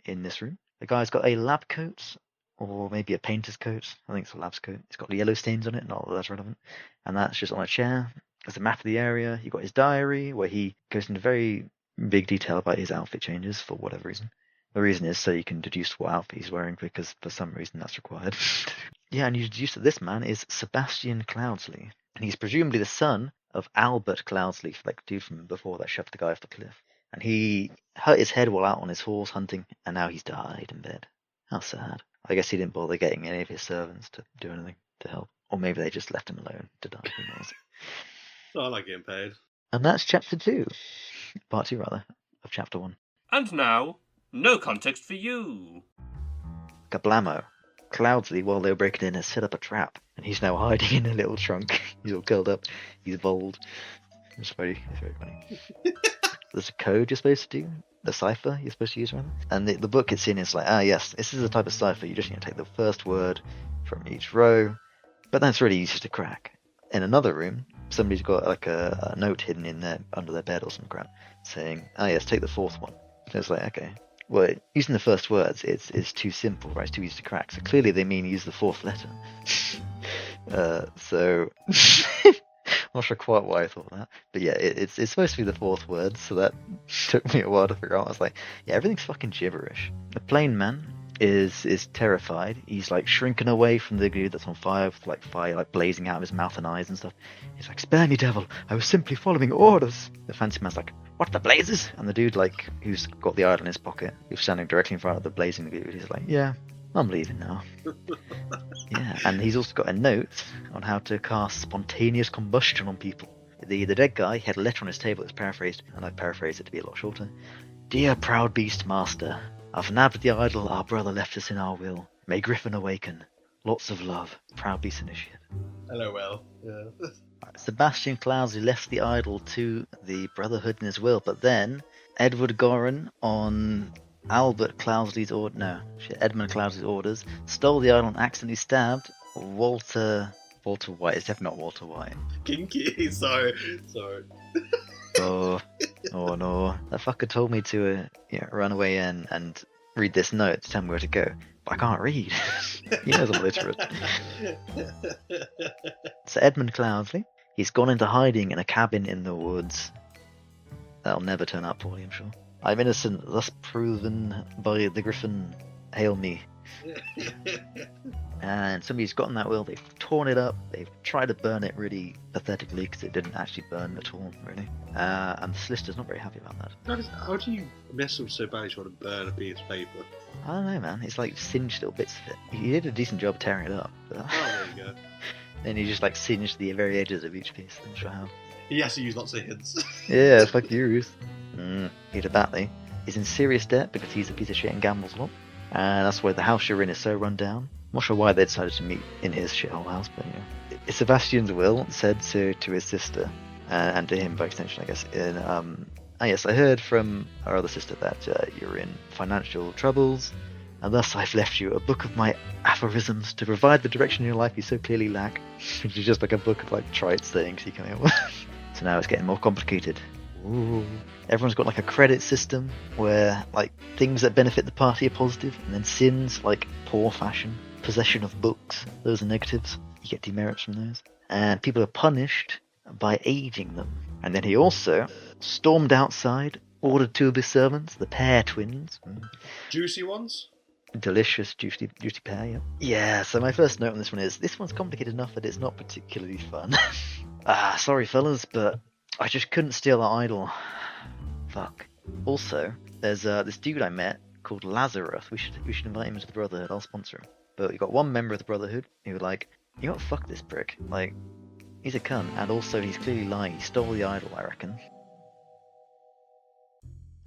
in this room. The guy's got a lab coat, or maybe a painter's coat. I think it's a lab's coat. It's got yellow stains on it. Not that that's relevant. And that's just on a chair. There's a map of the area. You've got his diary, where he goes into very big detail about his outfit changes for whatever reason. The reason is so you can deduce what outfit he's wearing, because for some reason that's required. Yeah, and you deduce that this man is Sebastian Cloudsley. And he's presumably the son of Albert Cloudsley, like dude from before that shoved the guy off the cliff. And he hurt his head while out on his horse hunting, and now he's died in bed. How sad. I guess he didn't bother getting any of his servants to do anything to help. Or maybe they just left him alone to die. Who knows? Oh, I like getting paid. And that's chapter 2. Part 2, rather, of chapter 1. And now, no context for you. Kablamo. Cloudsley, while they were breaking in, has set up a trap, and he's now hiding in a little trunk. He's all curled up. He's bold. It's very funny. There's a code you're supposed to do, the cipher you're supposed to use, rather. And the book it's in is like, yes, this is a type of cipher. You just need to take the first word from each row, but that's really easy to crack. In another room, somebody's got like a note hidden in there under their bed or some crap, saying, yes, take the fourth one. So it's like, okay. Well, using the first words is too simple, right? It's too easy to crack. So clearly they mean use the fourth letter. So I'm not sure quite why I thought that, but yeah, it's supposed to be the fourth word. So that took me a while to figure out. I was like, yeah, everything's fucking gibberish. The plain man is terrified. He's like shrinking away from the dude that's on fire with fire like blazing out of his mouth and eyes and stuff. He's like, spare me, devil, I was simply following orders. The fancy man's like, what the blazes? And the dude who's got the idol in his pocket, who's standing directly in front of the blazing dude, he's like, yeah, I'm leaving now. Yeah, and he's also got a note on how to cast spontaneous combustion on people. The dead guy had a letter on his table that's paraphrased, and I've paraphrased it to be a lot shorter. Dear proud beast master, I've nabbed the idol our brother left us in our will. May Griffin awaken. Lots of love. Proud beast initiate. LOL. Yeah. Sebastian Cloudsley left the idol to the Brotherhood in his will, but then Edward Gorin, on Edmund Cloudsley's orders, stole the idol and accidentally stabbed Walter White. It's definitely not Walter White. Kinky. Sorry. Oh no. That fucker told me to run away and read this note to tell me where to go. But I can't read. He knows I'm literate. So Edmund Cloudsley, he's gone into hiding in a cabin in the woods. That'll never turn out poorly, I'm sure. I'm innocent, thus proven by the Griffin. Hail me. And somebody's gotten that will, they've torn it up, they've tried to burn it really pathetically because it didn't actually burn at all, really. And the solicitor's not very happy about that. How do you mess up so bad you want to burn a piece of paper? I don't know, man. It's like singed little bits of it. He did a decent job tearing it up. But... Oh, there you go. Then he just singed the very edges of each piece. I'm not sure how. He has to use lots of hints. Yeah, fuck you, Ruth. Peter Batley is in serious debt because he's a piece of shit and gambles a lot. And that's why the house you're in is so run down. I'm not sure why they decided to meet in his shithole house, but Sebastian's will said to his sister, and to him by extension, I guess, yes, I heard from our other sister that you're in financial troubles, and thus I've left you a book of my aphorisms to provide the direction in your life you so clearly lack, which is just like a book of trite sayings he came up with. So now it's getting more complicated. Ooh. Everyone's got a credit system where things that benefit the party are positive, and then sins like poor fashion, possession of books, those are negatives. You get demerits from those. And people are punished by aiding them. And then he also stormed outside, ordered 2 of his servants, the pear twins. Juicy ones? Delicious, juicy pear, yeah. Yeah, so my first note on this one is, this one's complicated enough that it's not particularly fun. Sorry fellas, but I just couldn't steal that idol. Fuck. Also, there's this dude I met called Lazarus. We should invite him into the Brotherhood. I'll sponsor him. But you got one member of the Brotherhood who you know what, fuck this prick. He's a cunt, and also he's clearly lying. He stole the idol, I reckon.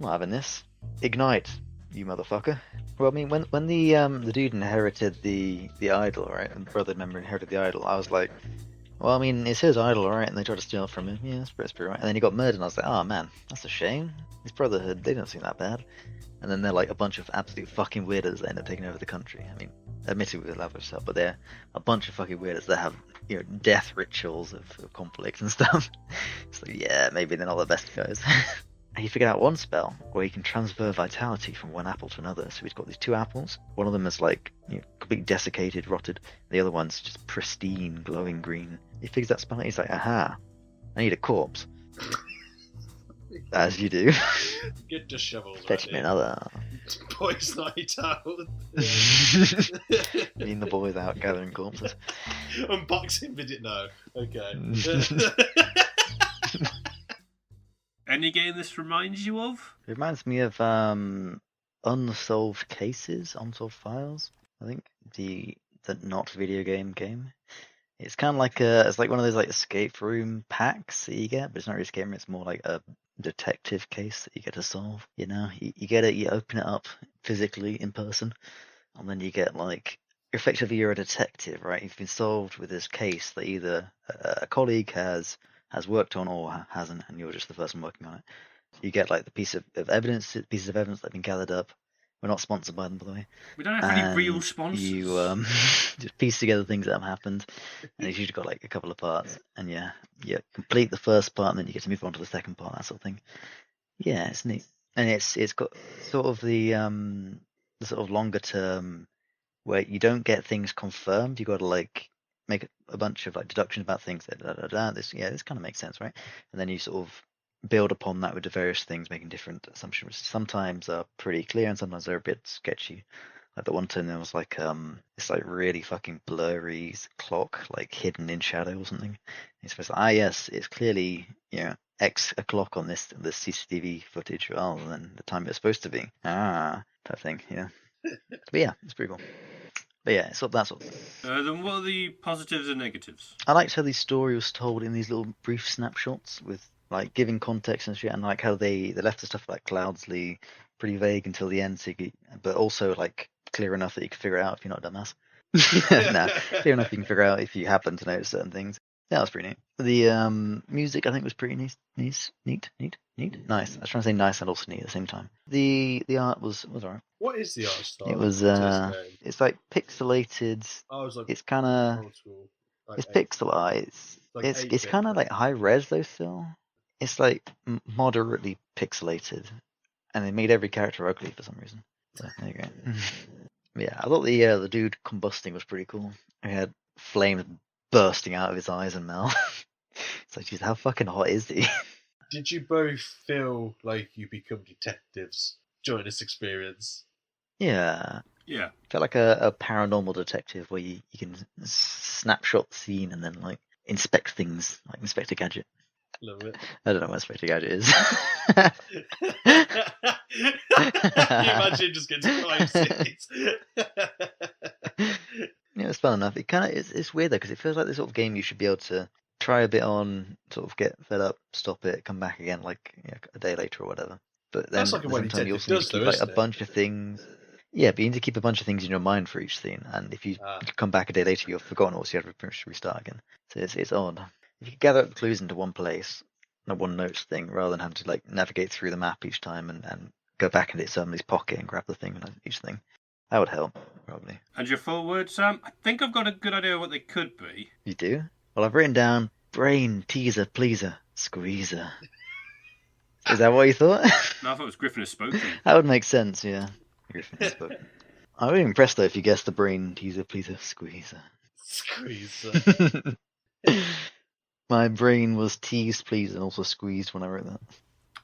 I'm not having this. Ignite, you motherfucker. Well, I mean, when the dude inherited the idol, right, and the brother member inherited the idol, I was like, well, I mean, it's his idol, right? And they tried to steal it from him. Yeah, that's pretty right. And then he got murdered, and I was like, oh man, that's a shame. His brotherhood, they don't seem that bad. And then they're like a bunch of absolute fucking weirdos that end up taking over the country. I mean, admittedly with lavish stuff, but they're a bunch of fucking weirdos that have, death rituals of conflict and stuff. So yeah, maybe they're not the best guys. And he figured out one spell where he can transfer vitality from one apple to another. So he's got these two apples. One of them is like completely desiccated, rotted. The other one's just pristine, glowing green. He figures that spell out. He's like, aha, I need a corpse. As you do. Get the shovels Fetch ready. me another. Boys' night out. Mean the boys out gathering corpses. Unboxing video. No. Okay. Any game this reminds you of? It reminds me of Unsolved Cases, Unsolved Files. I think the not video game. It's kind of like it's like one of those like escape room packs that you get, but it's not really escape room. It's more like a detective case that you get to solve. You get it, you open it up physically in person, and then you get like effectively you're a detective, right? You've been solved with this case that either a colleague has worked on or hasn't, and you're just the person working on it. You get like the pieces of evidence that have been gathered up. We're not sponsored by them, by the way. We don't have any real sponsors. You just piece together things that have happened, and it's usually got like a couple of parts. And you complete the first part, and then you get to move on to the second part, that sort of thing. Yeah, it's neat, and it's got sort of the sort of longer term where you don't get things confirmed. You got to like make a bunch of like deductions about things. This kind of makes sense, right? And then you sort of build upon that with the various things, making different assumptions. Sometimes are pretty clear, and sometimes they're a bit sketchy. Like the one time there was like it's like really fucking blurry clock, like hidden in shadow or something. It's supposed to, yes, it's clearly X o'clock on this CCTV footage rather than the time it's supposed to be. Type thing, yeah. But yeah, it's pretty cool. But yeah, it's that sort of thing. Then what are the positives and negatives? I liked how the story was told in these little brief snapshots with like giving context and shit, and like how they left the stuff like Cloudsley pretty vague until the end, but also like clear enough that you can figure it out if you're not a dumbass. Clear enough you can figure out if you happen to notice certain things. That was pretty neat. The music I think was pretty neat. Nice. I was trying to say nice and also neat at the same time. The art was alright. What is the art style? It was it's like pixelated. Oh, it's like it's kind of old school. Like it's pixel art. It's kind of like high res though still. It's like moderately pixelated, and they made every character ugly for some reason. So there you go. Yeah, I thought the dude combusting was pretty cool. He had flames bursting out of his eyes and mouth. It's like, geez, how fucking hot is he? Did you both feel like you become detectives during this experience? Yeah. Yeah. Felt like a paranormal detective where you can snapshot the scene and then like inspect things, like Inspector Gadget. Love it. I don't know what Inspector Gadget is. Can you imagine just getting crime scenes? Yeah, it's fun enough. It kind of it's weird though because it feels like the sort of game you should be able to try a bit on, sort of get fed up, stop it, come back again like a day later or whatever. But then That's like at the what same time you detective also need does, to keep though, like a isn't it? bunch of things. Yeah, but you need to keep a bunch of things in your mind for each scene, and if you come back a day later, you've forgotten all, so you have to restart again. So it's odd. If you could gather up the clues into one place, a one notes thing, rather than having to like navigate through the map each time and go back into somebody's pocket and grab the thing and each thing, that would help probably. And your full word, Sam? I think I've got a good idea of what they could be. You do? Well, I've written down brain teaser pleaser squeezer. Is that what you thought? No, I thought it was Griffin has spoken. That would make sense, yeah. Griffin has spoken. I would be impressed though if you guessed the brain teaser pleaser squeezer. Squeeze. My brain was teased, pleased, and also squeezed when I wrote that.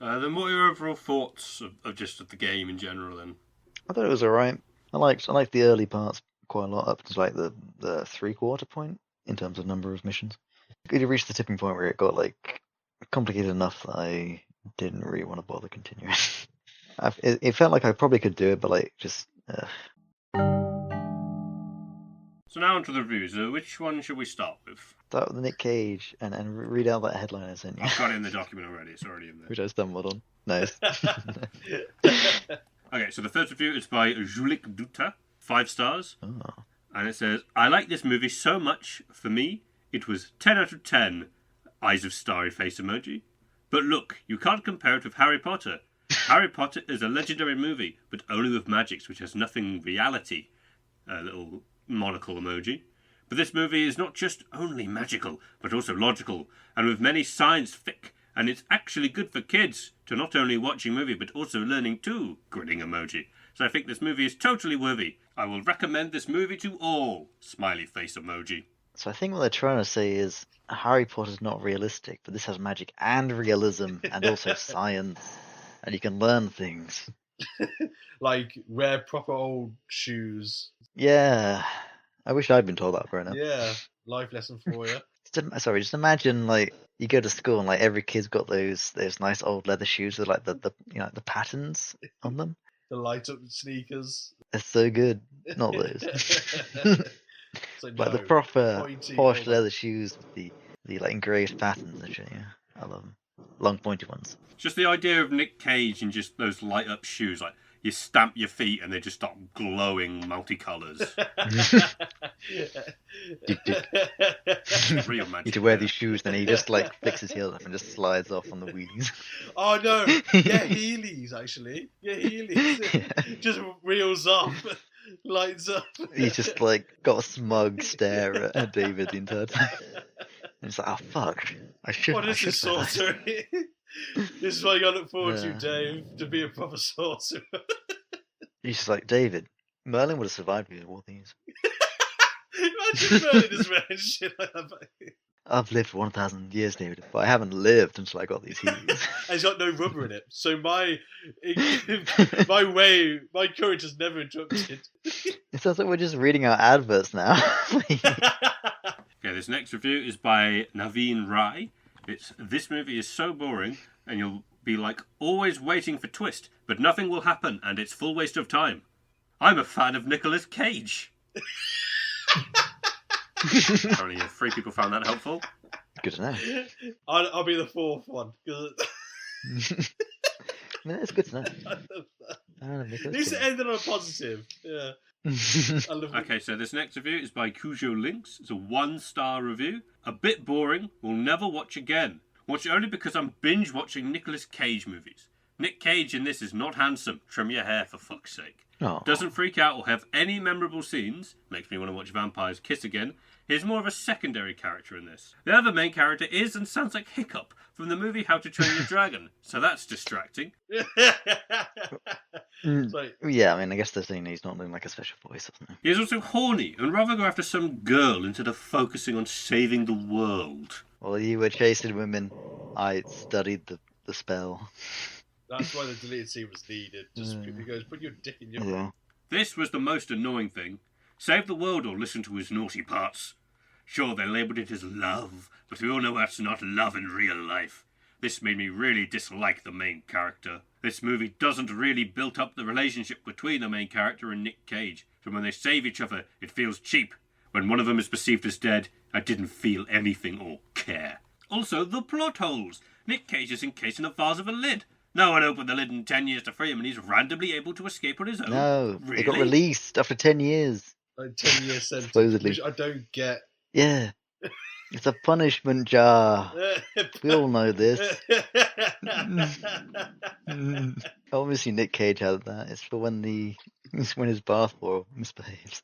Then what are your overall thoughts of the game in general then? I thought it was alright. I liked the early parts quite a lot, up to like the 3/4 point in terms of number of missions. It reached the tipping point where it got like complicated enough that I didn't really want to bother continuing. It felt like I probably could do it, but like just. So now onto the reviews. Which one should we start with? Start with the Nick Cage and read out that headline I sent you. I've got it in the document already. It's already in there. Which I stumbled on. Nice. Okay, so the first review is by Julik Duta, 5 stars. Oh. And it says, I like this movie so much. For me, it was 10 out of 10 eyes of starry face emoji. But look, you can't compare it with Harry Potter. Harry Potter is a legendary movie, but only with magics, which has nothing reality. A little monocle emoji. But this movie is not just only magical, but also logical, and with many science fic. And it's actually good for kids to not only watching movie, but also learning too. Grinning emoji. So I think this movie is totally worthy. I will recommend this movie to all. Smiley face emoji. So I think what they're trying to say is Harry Potter's not realistic, but this has magic and realism and also science, and you can learn things. Like, wear proper old shoes. Yeah, I wish I'd been told that growing up. Yeah, life lesson for you. Just imagine like you go to school and like every kid's got those nice old leather shoes with like the the patterns on them. The light up sneakers. They're so good. Not those. So Like the no, proper pointy posh old- leather shoes with the like engraved patterns and shit. Yeah, I love them. Long pointy ones. Just the idea of Nick Cage in just those light up shoes, like you stamp your feet and they just start glowing multicolours. Real magic. Need to wear these shoes, then he just like flicks his heels up and just slides off on the wheelies. Oh no! Yeah, Heelys actually. Yeah, Heelys. Yeah. Just reels up, lights up. He's just like got a smug stare at David the entire time. And it's like, oh fuck, I should. What I is should this wear that." sorcery? This is what I look forward to, Yeah. Dave, to be a proper sorcerer. He's just like, David, Merlin would have survived with all these. Imagine Merlin is wearing shit like that. I've lived for 1,000 years, David, but I haven't lived until I got these heels. And he's got no rubber in it, so my courage is never interrupted. It sounds like we're just reading out adverts now. Okay, this next review is by Naveen Rai. This movie is so boring, and you'll be like always waiting for twist, but nothing will happen, and it's full waste of time. I'm a fan of Nicolas Cage. Apparently, 3 people found that helpful. Good to know. I'll be the 4th one. 'Cause I mean, it's good to know. I love that. I don't know, Nicolas At least it Cage. ended on a positive. Yeah, I love it. Okay, so this next review is by Cujo Links. It's a 1-star review. A bit boring. Will never watch again. Watch it only because I'm binge watching Nicolas Cage movies. Nick Cage in this is not handsome. Trim your hair for fuck's sake. Oh. Doesn't freak out or have any memorable scenes. Makes me want to watch vampires kiss again. He's more of a secondary character in this. The other main character is and sounds like Hiccup from the movie How to Train Your Dragon. So that's distracting. Mm, Like, yeah, I mean, I guess they're saying he's not doing like a special voice or something. He is also horny and rather go after some girl instead of focusing on saving the world. While you were chasing women, I studied the spell. that's why the deleted scene was needed. Just he goes, put your dick in your. Yeah. This was the most annoying thing. Save the world or listen to his naughty parts. Sure, they labelled it as love, but we all know that's not love in real life. This made me really dislike the main character. This movie doesn't really build up the relationship between the main character and Nick Cage, so when they save each other, it feels cheap. When one of them is perceived as dead, I didn't feel anything or care. Also, the plot holes. Nick Cage is encased in a vase of a lid. No one opened the lid in 10 years to free him, and he's randomly able to escape on his own. No, Really? they got released after 10 years. Like 10-year sentence, Supposedly. which I don't get. Yeah. It's a punishment jar. We all know this. Obviously, Nick Cage had that. It's for when his bath boy misbehaves.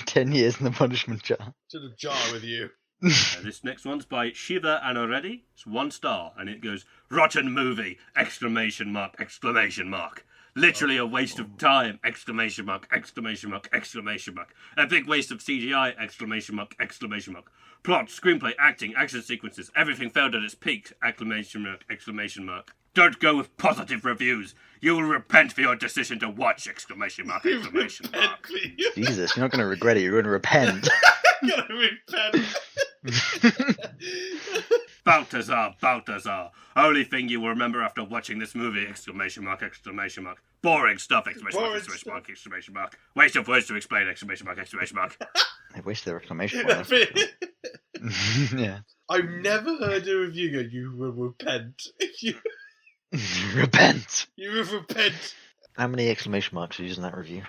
10 years in the punishment jar. To the jar with you. This next one's by Shiva Anoredi. It's 1 star, and it goes, rotten movie! Exclamation mark, exclamation mark. Literally a waste of time! Exclamation mark, exclamation mark, exclamation mark. A big waste of CGI! Exclamation mark, exclamation mark. Plot, screenplay, acting, action sequences, everything failed at its peak! Exclamation mark, exclamation mark. Don't go with positive reviews! You will repent for your decision to watch! Exclamation mark, exclamation mark. Jesus, you're not going to regret it. You're going to repent. Gotta repent. Balthazar, Balthazar. Only thing you will remember after watching this movie! Exclamation mark, exclamation mark. Boring stuff! Exclamation mark, Boring exclamation mark, exclamation mark. Waste of words to explain! Exclamation mark, exclamation mark. I wish there were exclamation points. Yeah. I've never heard a review go, you will repent if you... Repent. You repent. How many exclamation marks are used in that review?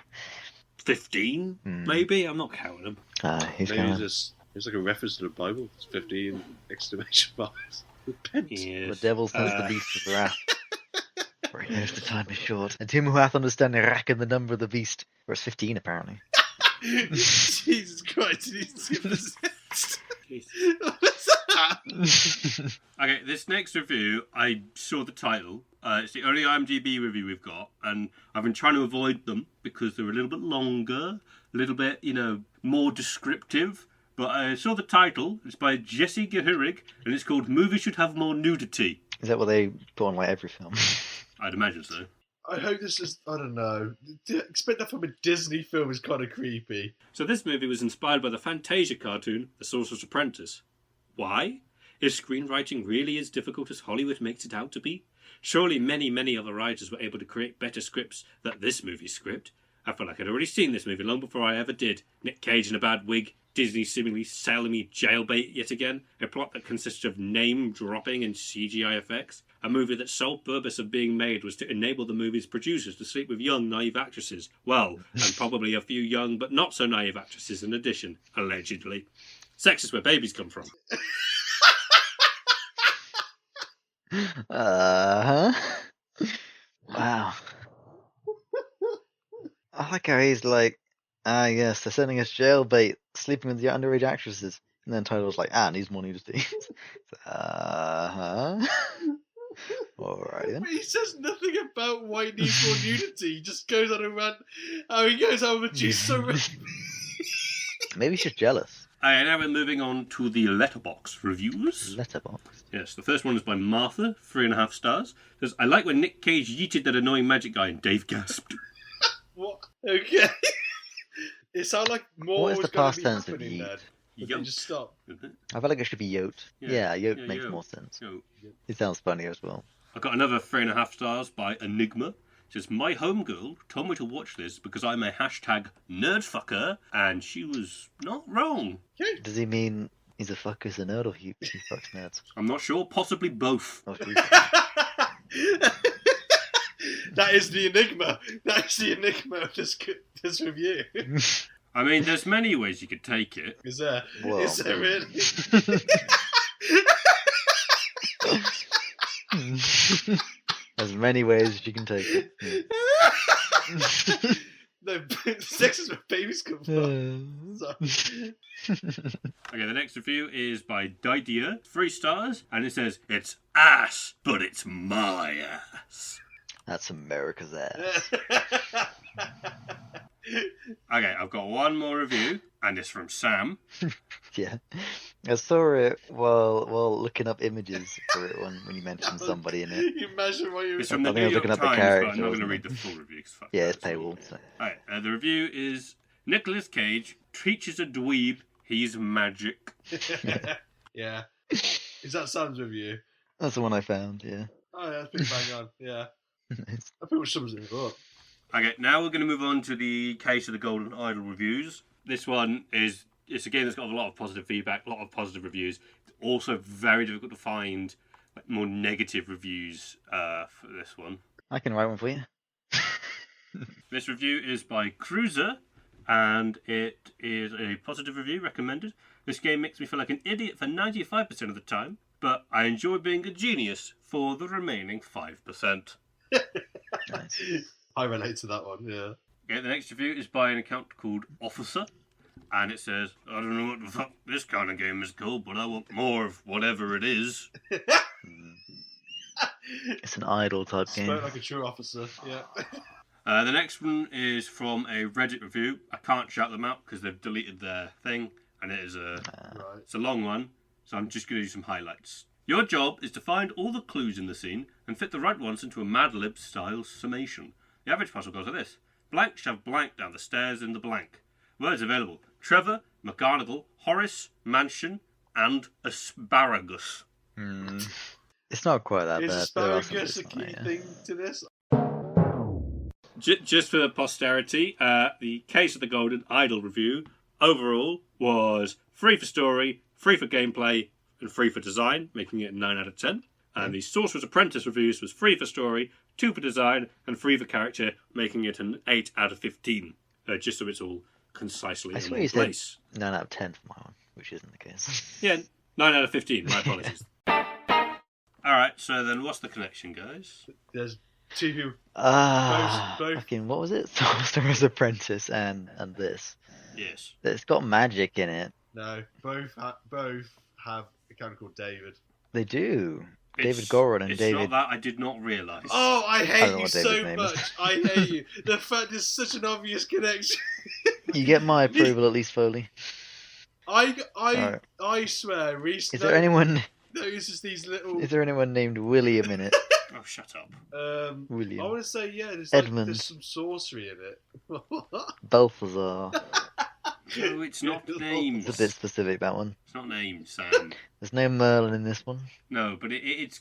15, maybe? I'm not counting them. He's Maybe going. it's like a reference to the Bible. It's 15 exclamation marks. Repent. Yes. The devil sends the beast of wrath. For he knows the time is short. And him who hath understanding reckon the number of the beast. Where it's 15 apparently. Jesus Christ, he's possessed. Jesus. What is that? Okay, this next review, I saw the title. It's the only IMDb review we've got, and I've been trying to avoid them because they're a little bit longer, a little bit, more descriptive. But I saw the title. It's by Jesse Gehirig, and it's called "Movies Should Have More Nudity." Is that what they put on like every film? I'd imagine so. I hope this is, I don't know. To expect that from a Disney film is kind of creepy. So this movie was inspired by the Fantasia cartoon, The Sorcerer's Apprentice. Why? Is screenwriting really as difficult as Hollywood makes it out to be? Surely many, many other writers were able to create better scripts than this movie's script. I feel like I'd already seen this movie long before I ever did. Nick Cage in a bad wig, Disney seemingly selling me jailbait yet again, a plot that consisted of name-dropping and CGI effects, a movie that sole purpose of being made was to enable the movie's producers to sleep with young, naive actresses. Well, and probably a few young but not so naive actresses in addition, allegedly. Sex is where babies come from. Wow. I like how he's like, yes, they're sending us jailbait, sleeping with the underage actresses. And then title's like, needs more nudity. Alright then. But he says nothing about why he needs more nudity. He just goes on a rant. Oh, he goes on with juice so Maybe he's just jealous. And now we're moving on to the Letterboxd reviews. Letterbox. Yes, the first one is by Martha, 3.5 stars. Says, I like when Nick Cage yeeted that annoying magic guy and Dave gasped. What? Okay. It sounds like more What is was the going past to be tense of happening yeet? then. But Yoked. they just stop. I feel like it should be yoked. Yeah, yoked Yeah, makes yoked. more sense. So, It sounds funny as well. I got another 3.5 stars by Enigma. It says, my homegirl told me to watch this because I'm a hashtag nerdfucker, and she was not wrong. Does he mean he's a fucker's a nerd or he fucks nerds? I'm not sure, possibly both. Oh, That is the enigma. That is the enigma of this review. I mean, there's many ways you could take it. Is there? Well. Is there really? There's many ways you can take it. No, sex is where babies come from. So. Okay, the next review is by Didier, 3 stars, and it says, it's ass, but it's my ass. That's America's ass. Okay, I've got one more review, and it's from Sam. Yeah. I saw it while looking up images for it when you mentioned somebody in it. You imagine what you It's were from the I think I New was York looking at the Times, but character, I'm not going to wasn't read it? the full review. 'Cause fuck Yeah, that, it's paywall. So. Alright, the review is Nicolas Cage teaches a dweeb he's magic. Yeah. Is that Sam's review? That's the one I found, yeah. Oh, yeah, that's pretty bang on. Yeah. That pretty much sums it up. Okay, now we're going to move on to the Case of the Golden Idol reviews. This one it's a game that's got a lot of positive feedback, a lot of positive reviews. It's also very difficult to find more negative reviews for this one. I can write one for you. This review is by Cruiser, and it is a positive review, recommended. This game makes me feel like an idiot for 95% of the time, but I enjoy being a genius for the remaining 5%. Nice. I relate to that one, yeah. Okay, the next review is by an account called Officer, and it says, I don't know what the fuck this kind of game is called, but I want more of whatever it is. It's an idol type game. Spoke like a true officer, yeah. The next one is from a Reddit review. I can't shout them out because they've deleted their thing, and it's a long one, so I'm just going to do some highlights. Your job is to find all the clues in the scene and fit the right ones into a Mad Lib style summation. The average puzzle goes like this. Blank shove blank down the stairs in the blank. Words available. Trevor, McGonagall, Horace, Mansion, and Asparagus. It's not quite that Is bad. There are some asparagus a bits key like that, thing to this? Just for posterity, the Case of the Golden Idol review overall was 3 for story, 3 for gameplay, and 3 for design, making it 9 out of 10. And the Sorcerer's Apprentice reviews was 3 for story, 2 for design, and 3 for character, making it an 8 out of 15. Just so it's all concisely I in swear one you place. said 9 out of 10 for my one, which isn't the case. Yeah, 9 out of 15. My apologies. Alright, so then what's the connection, guys? There's 2 who both. Fucking, what was it? Sorcerer's Apprentice and this. Yes. It's got magic in it. No, both have a character called David. They do. David It's- Goran and it's David. not that I did not realise. Oh, I I don't hate know you what so David's name is. much. I hate you. The fact is such an obvious connection. You get my approval at least, Foley. Alright. I swear, Rhys Is there anyone? notices these little. Is there anyone named William in it? Oh, shut up. I William. want to say there's Edmund. there's some sorcery in it. Balthazar. No, it's not named. It's a bit specific, that one. It's not named, Sam. There's no Merlin in this one. No, but it's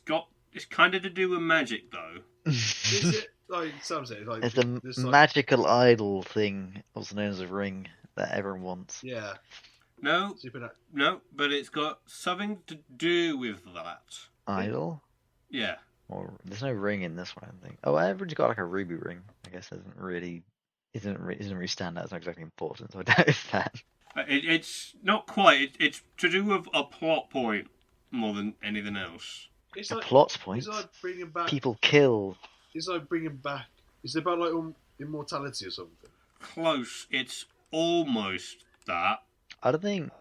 kind of to do with magic, though. Is it like Sam said? Like It's a this, like, magical idol thing, also known as a ring, that everyone wants. Yeah. No, Supernatural. no, but it's got something to do with that. Idol? Yeah. Or there's no ring in this one, I don't think. Oh, everyone's got like a ruby ring. I guess doesn't really stand out. It's not exactly important, so I doubt it's that. It's not quite. It's to do with a plot point more than anything else. It's A like plot point. It's like bringing back. People kill. It's like bringing back. Is it about like immortality or something? Close. It's almost that. I don't think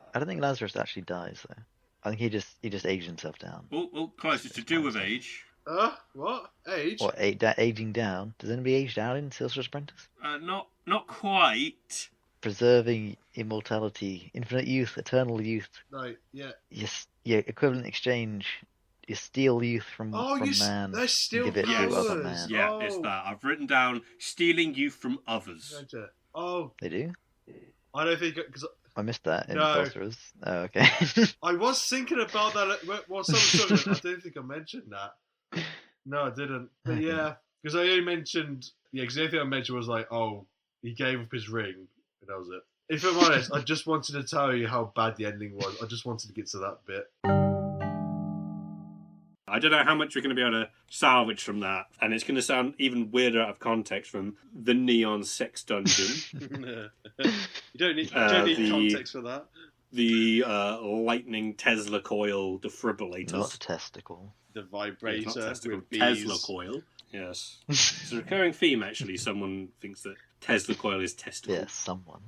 Lazarus actually dies though. I think he just aged himself down. Well, close. It's to do with age. What age? Or aging down. Does anybody age down in Sorcerer's Apprentice? Not quite. Preserving immortality, infinite youth, eternal youth. Like Your equivalent exchange. You steal youth from man. They're still give it to powers. other man. Yeah, it's that. I've written down stealing youth from others. Gotcha. Oh, They do? I don't think because I missed that in No. Sorcerers. Oh, okay. I was thinking about that while someone was talking. I don't think I mentioned that. No, I didn't. But Okay. yeah, because I only mentioned. Yeah, because the only thing I mentioned was like, oh, he gave up his ring, and that was it. If I'm honest, I just wanted to tell you how bad the ending was. I just wanted to get to that bit. I don't know how much we're going to be able to salvage from that, and it's going to sound even weirder out of context from the Neon Sex Dungeon, You don't need the- context for that. the lightning Tesla coil defibrillators. Not testicle. The It's vibrator not testicle, with bees. Tesla coil. Yes, it's a recurring theme. Actually, someone thinks that Tesla coil is testicle. Yeah, someone.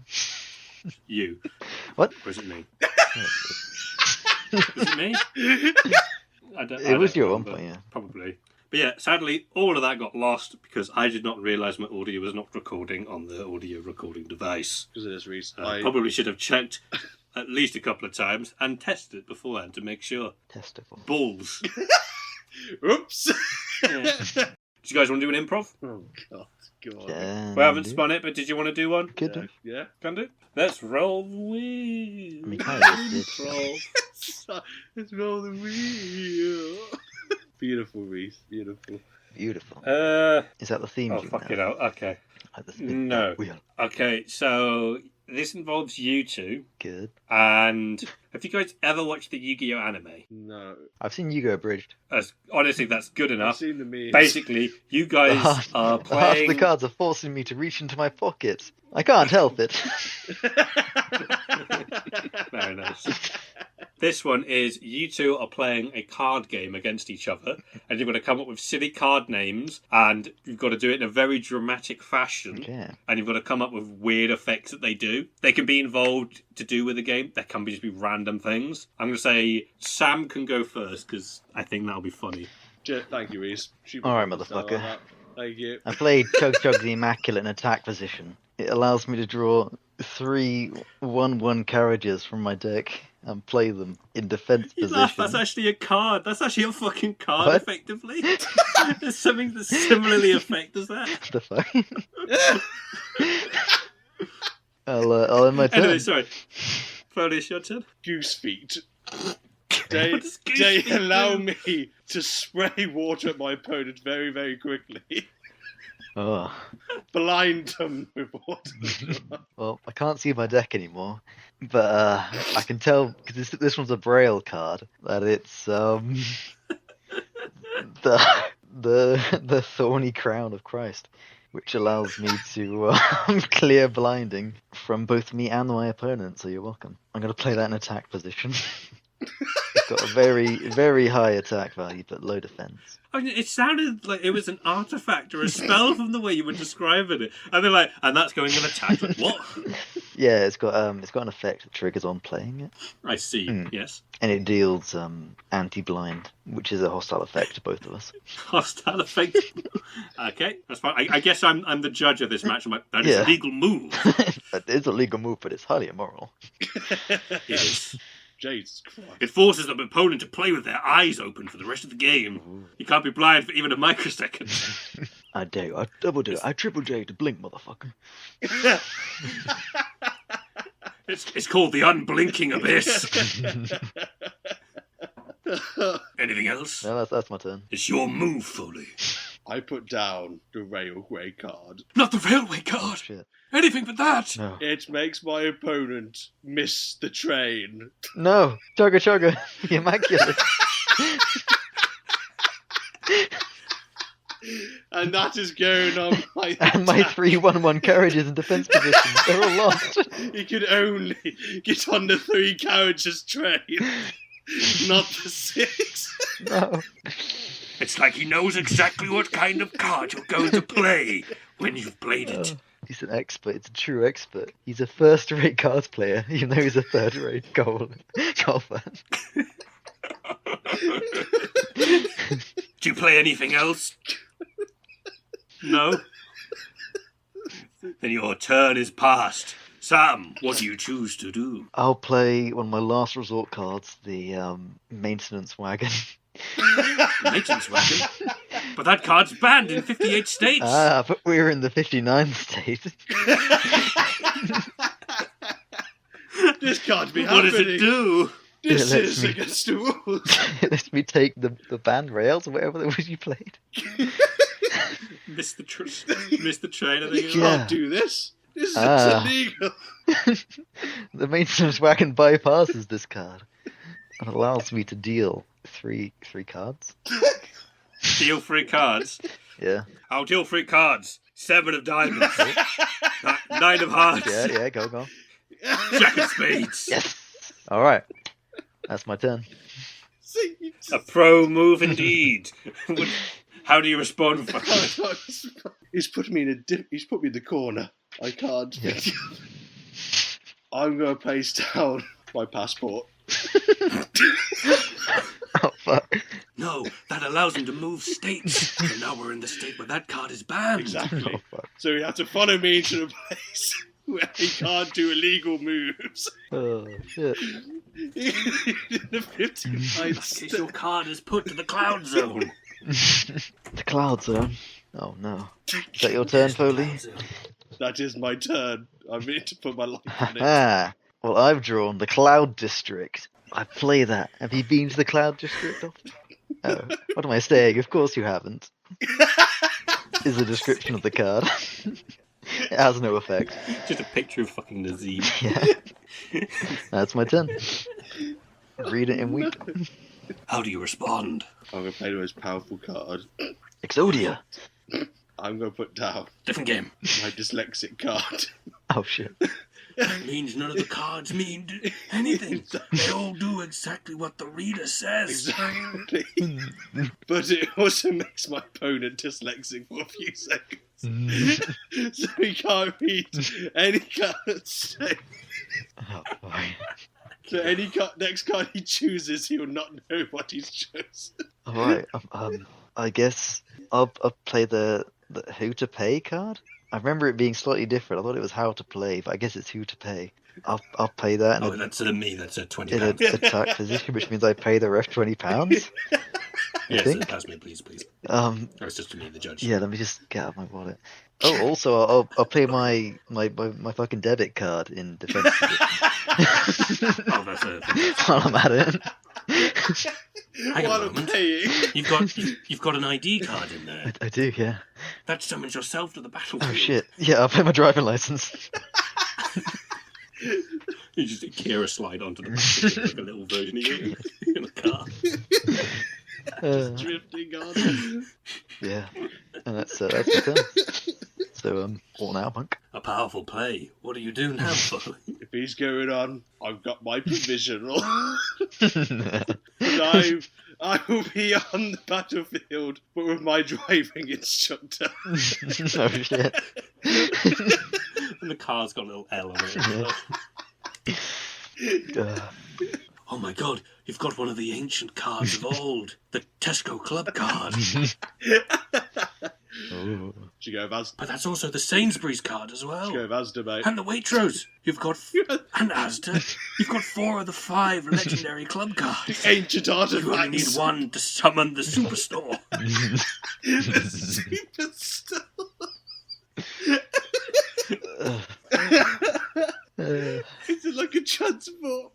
You. What? Or is it me? Was it me? It was you at one remember. point, yeah. Probably. But yeah, sadly, all of that got lost because I did not realise my audio was not recording on the audio recording device. Because of this reason. I probably should have checked at least a couple of times and tested it beforehand to make sure. Testicle. Balls. Oops. Yeah. Do you guys want to do an improv? Oh God. Yeah, We haven't spun it, but did you want to do one? Could do. Yeah. Can do. Let's roll the wheel. I mean, kind of just did. Improv. Let's roll the wheel. Beautiful, Rhys. Beautiful. Beautiful. Uh, Is that the theme oh, tune fuck now? it out. Okay. Like the spin No. wheel. Okay, so this involves you two. Good. And have you guys ever watched the Yu-Gi-Oh anime? No. I've seen Yu-Gi-Oh! Abridged. Honestly, that's good I've enough. seen the memes. Basically, you guys are Half playing. the cards are forcing me to reach into my pockets. I can't help it. Very nice. This one is you two are playing a card game against each other, and you've got to come up with silly card names, and you've got to do it in a very dramatic fashion, Okay. and you've got to come up with weird effects that they do. They can be involved to do with the game. They can just be random things. I'm going to say Sam can go first because I think that'll be funny. Thank you, Rhys. Alright, motherfucker. Thank you. I played Chug Chug the Immaculate in attack position. It allows me to draw 3 1/1 carriages from my deck and play them in defense You position. laugh, that's actually a card. That's actually a fucking card, What? effectively. There's something that's similarly effective as that. The fuck? I'll end my turn. Anyway, sorry. Foley, it's your turn. Goose feet. What They does goose they feet allow do? me to spray water at my opponent very, very quickly. Oh. Blind them with water. Well, I can't see my deck anymore, but I can tell because this one's a Braille card that it's the thorny crown of Christ, which allows me to clear blinding from both me and my opponent. So you're welcome. I'm gonna play that in attack position. It's got a very, very high attack value, but low defense. I mean, it sounded like it was an artifact or a spell from the way you were describing it. And they're like, and that's going in attack. Like, what? Yeah, it's got an effect that triggers on playing it. I see, yes. And it deals anti-blind, which is a hostile effect to both of us. Hostile effect. Okay, that's fine. I guess I'm the judge of this match. I'm like, that is a legal move. That is a legal move, but it's highly immoral. It is. Jesus Christ. It forces the opponent to play with their eyes open for the rest of the game. You can't be blind for even a microsecond. I dare. I double dare. I triple dare to blink, motherfucker. It's called the unblinking abyss. Anything else? No, that's my turn. It's your move, Foley. I put down the railway card. Not the railway card. Shit. Anything but that. No. It makes my opponent miss the train. No. Chugga chugga. The immaculate. And that is going on my And my 3-1-1 carriages in defense position. They're all lost. You can only get on the 3 carriages train, not the 6. No. It's like he knows exactly what kind of card you're going to play when you've played it. He's an expert. It's a true expert. He's a first-rate cards player, even though he's a third-rate golfer. Do you play anything else? No? Then your turn is past. Sam, what do you choose to do? I'll play one of my last resort cards, the maintenance wagon. Maintenance wagon? But that card's banned in 58 states. But we're in the 59th state. This can't be What happening. does it do? This It is lets me- against the rules. It lets me take the band rails or whatever it was you played. Missed the train, I think. You can't do this. This is illegal. The maintenance wagon bypasses this card and allows me to deal three cards. Deal 3 cards. Yeah. I'll deal 3 cards. 7 of diamonds. 9 of hearts. Yeah, go. Jack of spades. Yes. All right. That's my turn. See, A pro move indeed. How do you respond? He's put me in he's put me in the corner. I can't. Yeah. I'm going to place down my passport. Oh fuck. No, that allows him to move states. And now we're in the state where that card is banned. Exactly. Oh fuck. So you have to follow me to the place where he can't do illegal moves. Oh shit. The 59 In case your card is put to the cloud zone. The cloud zone. Oh no. Is that your turn, Foley? That is my turn. I mean to put my life on it. Ah. Well, I've drawn the Cloud District. I play that. Have you been to the Cloud District often? Oh, what am I saying? Of course you haven't. Is the description of the card. It has no effect. Just a picture of fucking Nazim. Yeah. That's my turn. Read it and weep. How do you respond? I'm going to play the most powerful card. Exodia. I'm going to put down Different game. my dyslexic card. Oh shit. That means none of the cards mean anything. They all do exactly what the reader says. Exactly. But it also makes my opponent dyslexic for a few seconds. So he can't read any cards. Oh, fine. So any next card he chooses, he will not know what he's chosen. Alright, I guess I'll play the who to pay card. I remember it being slightly different. I thought it was how to play, but I guess it's who to pay. I'll pay that Oh, that's me. That's a £20. in an attack position, which means I pay the ref £20. Yes, think. pass me, please. Oh, it's just to me, the judge. yeah. Let me just get out my wallet. Oh, also, I'll pay my fucking debit card in defense position. Oh, that's a... While I'm at it. Hang on While a I'm moment. paying. You've got an ID card in there. I do, yeah. That summons yourself to the battlefield. Oh shit. Yeah, I'll pay my driving license. You just Kira slide onto the battlefield like a little version of you in a car. Just drifting on. Yeah, and that's the turn. So, what now, Monk? A powerful play. What do you do now, Foley? If he's going on, I've got my provisional. And I will be on the battlefield, but with my driving instructor. Oh shit. And the car's got a little L on it. Yeah. Oh my god, you've got one of the ancient cards of old. The Tesco Club card. Oh. Should go Asda. But that's also the Sainsbury's card as well. Should go Asda, mate. And the Waitrose. You've got... and Asda. You've got 4 of the 5 legendary club cards. Ancient artifacts. You only need one to summon the Superstore. The Superstore. Is it like a transport?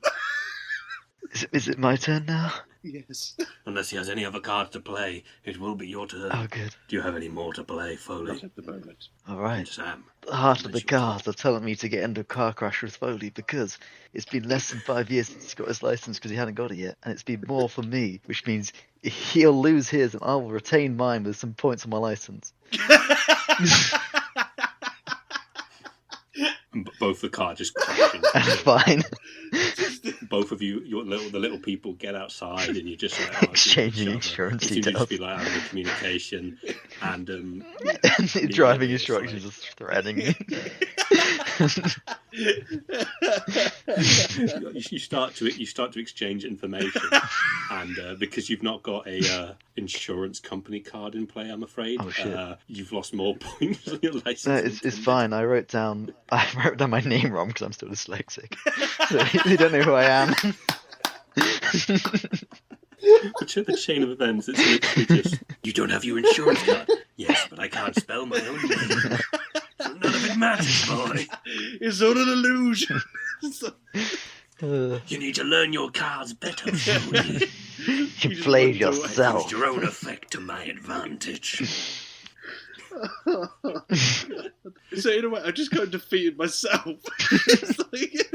Is it my turn now? Yes. Unless he has any other cards to play, it will be your turn. Oh, good. Do you have any more to play, Foley? Not at the moment. All right. Sam. The heart of the cards are telling me to get into a car crash with Foley because it's been less than 5 years since he got his license because he hadn't got it yet, and it's been more for me, which means he'll lose his and I will retain mine with some points on my license. And both the cars just crashing. Fine. Both of you, the little people, get outside, and you just like exchanging insurance details. You just be details. like having a communication, and The driving instructions are threatening me. you start to exchange information, and because you've not got a insurance company card in play, I'm afraid. Oh, shit. You've lost more points on your license. No, it's fine. I wrote down my name wrong because I'm still dyslexic. So they don't know who I am. The chain of events, it's literally just, you don't have your insurance card. Yes, but I can't spell my own name. So none of it matters, boy. It's all an illusion. You need to learn your cards better, Foley. You played yourself. Use your own effect to my advantage. So in a way, I just kind of defeated myself. It's like,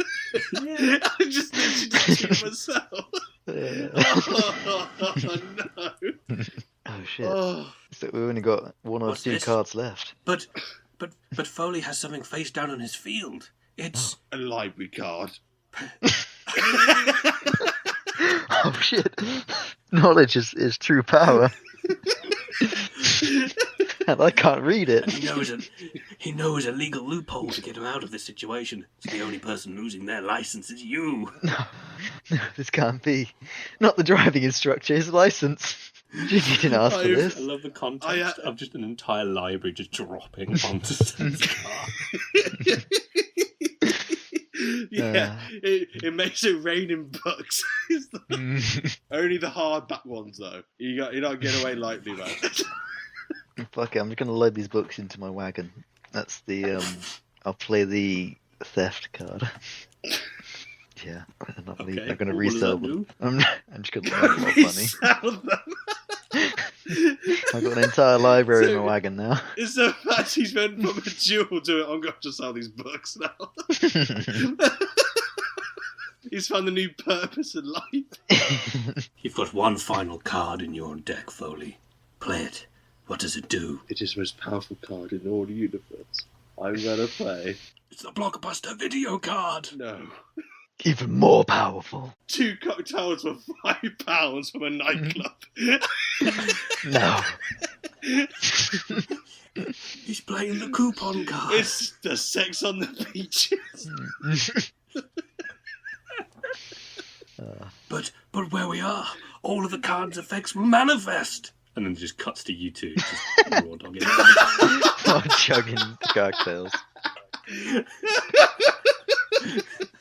I just literally defeated myself. Oh, no. Oh shit. Oh. So we've only got one or What's two this? cards left. But Foley has something face down on his field. It's A library card. Oh shit. Knowledge is true power. And I can't read it. he knows a legal loophole to get him out of this situation. So the only person losing their license is you. No, this can't be. Not the driving instructor, his license. You didn't ask for this. I love the context of just an entire library just dropping onto Sam's car. Yeah, it makes it rain in books. It's like, only the hardback ones though. You're not getting away lightly, man. Fuck it, I'm just gonna load these books into my wagon. That's the I'll play the theft card. Yeah, I'm gonna resell them. I'm just gonna make more funny. Resell them. I've got an entire library in my wagon now. It's the fact he's went from a duel to it. I'm going to sell these books now. He's found a new purpose in life. You've got one final card in your deck, Foley. Play it. What does it do? It is the most powerful card in all the universe. I'm gonna play. It's the Blockbuster video card. No. Even more powerful. 2 cocktails for £5 from a nightclub. No. He's playing the coupon card. It's the sex on the beaches. But where we are, all of the cards' effects will manifest. And then it just cuts to you two, just raw dogging. Chugging cocktails.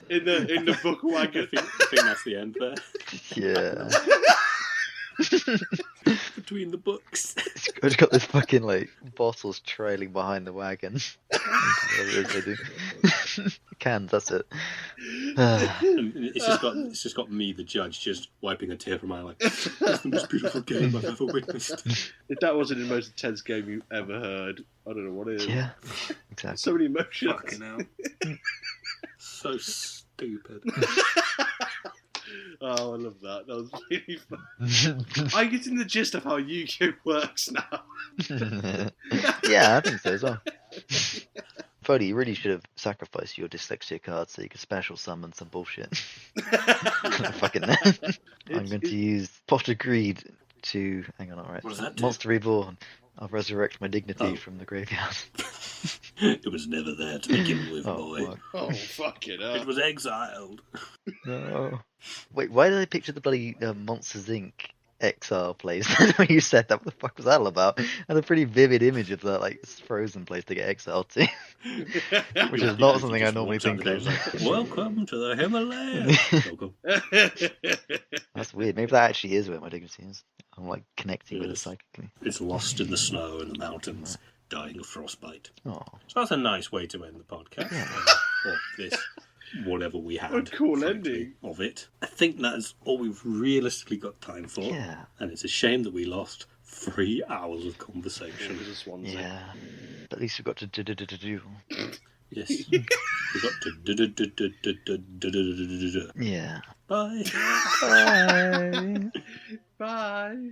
In the book wagon. I think that's the end there. Yeah. Between the books. It's got this fucking like bottles trailing behind the wagon. Whatever it is they do. Cans, that's it. And it's just got me, the judge, just wiping a tear from my eye, like, that's the most beautiful game I've ever witnessed. If that wasn't the most intense game you've ever heard, I don't know what it is. Yeah, exactly. So many emotions. Fucking hell. So stupid. Oh, I love that. That was really fun. I'm getting the gist of how Yu-Gi-Oh works now. Yeah, I think so as well. Foley, you really should have sacrificed your dyslexia card so you could special summon some bullshit. Fucking I'm going to use Pot of Greed to... Hang on, alright. What does that do? Monster Reborn. I'll resurrect my dignity from the graveyard. It was never there to begin with, boy. Fuck. Oh, fucking hell. It was exiled. No. Wait, why did I picture the bloody Monsters Inc. XR place? When you said that, what the fuck was that all about? I had a pretty vivid image of that, like, frozen place to get exiled to. Which is not something I normally think of. Like, welcome to the Himalayas. Welcome. That's weird. Maybe that actually is where my dignity is. I'm like connecting with it psychically. It's lost in the snow and the mountains, dying of frostbite. Oh. So that's a nice way to end the podcast. Yeah. Or this, whatever we had. A cool frankly, ending. of it. I think that is all we've realistically got time for. Yeah. And it's a shame that we lost 3 hours of conversation. Yeah. But at least we've got to do. Yes. We've got to. Yeah. Bye. Bye. Bye.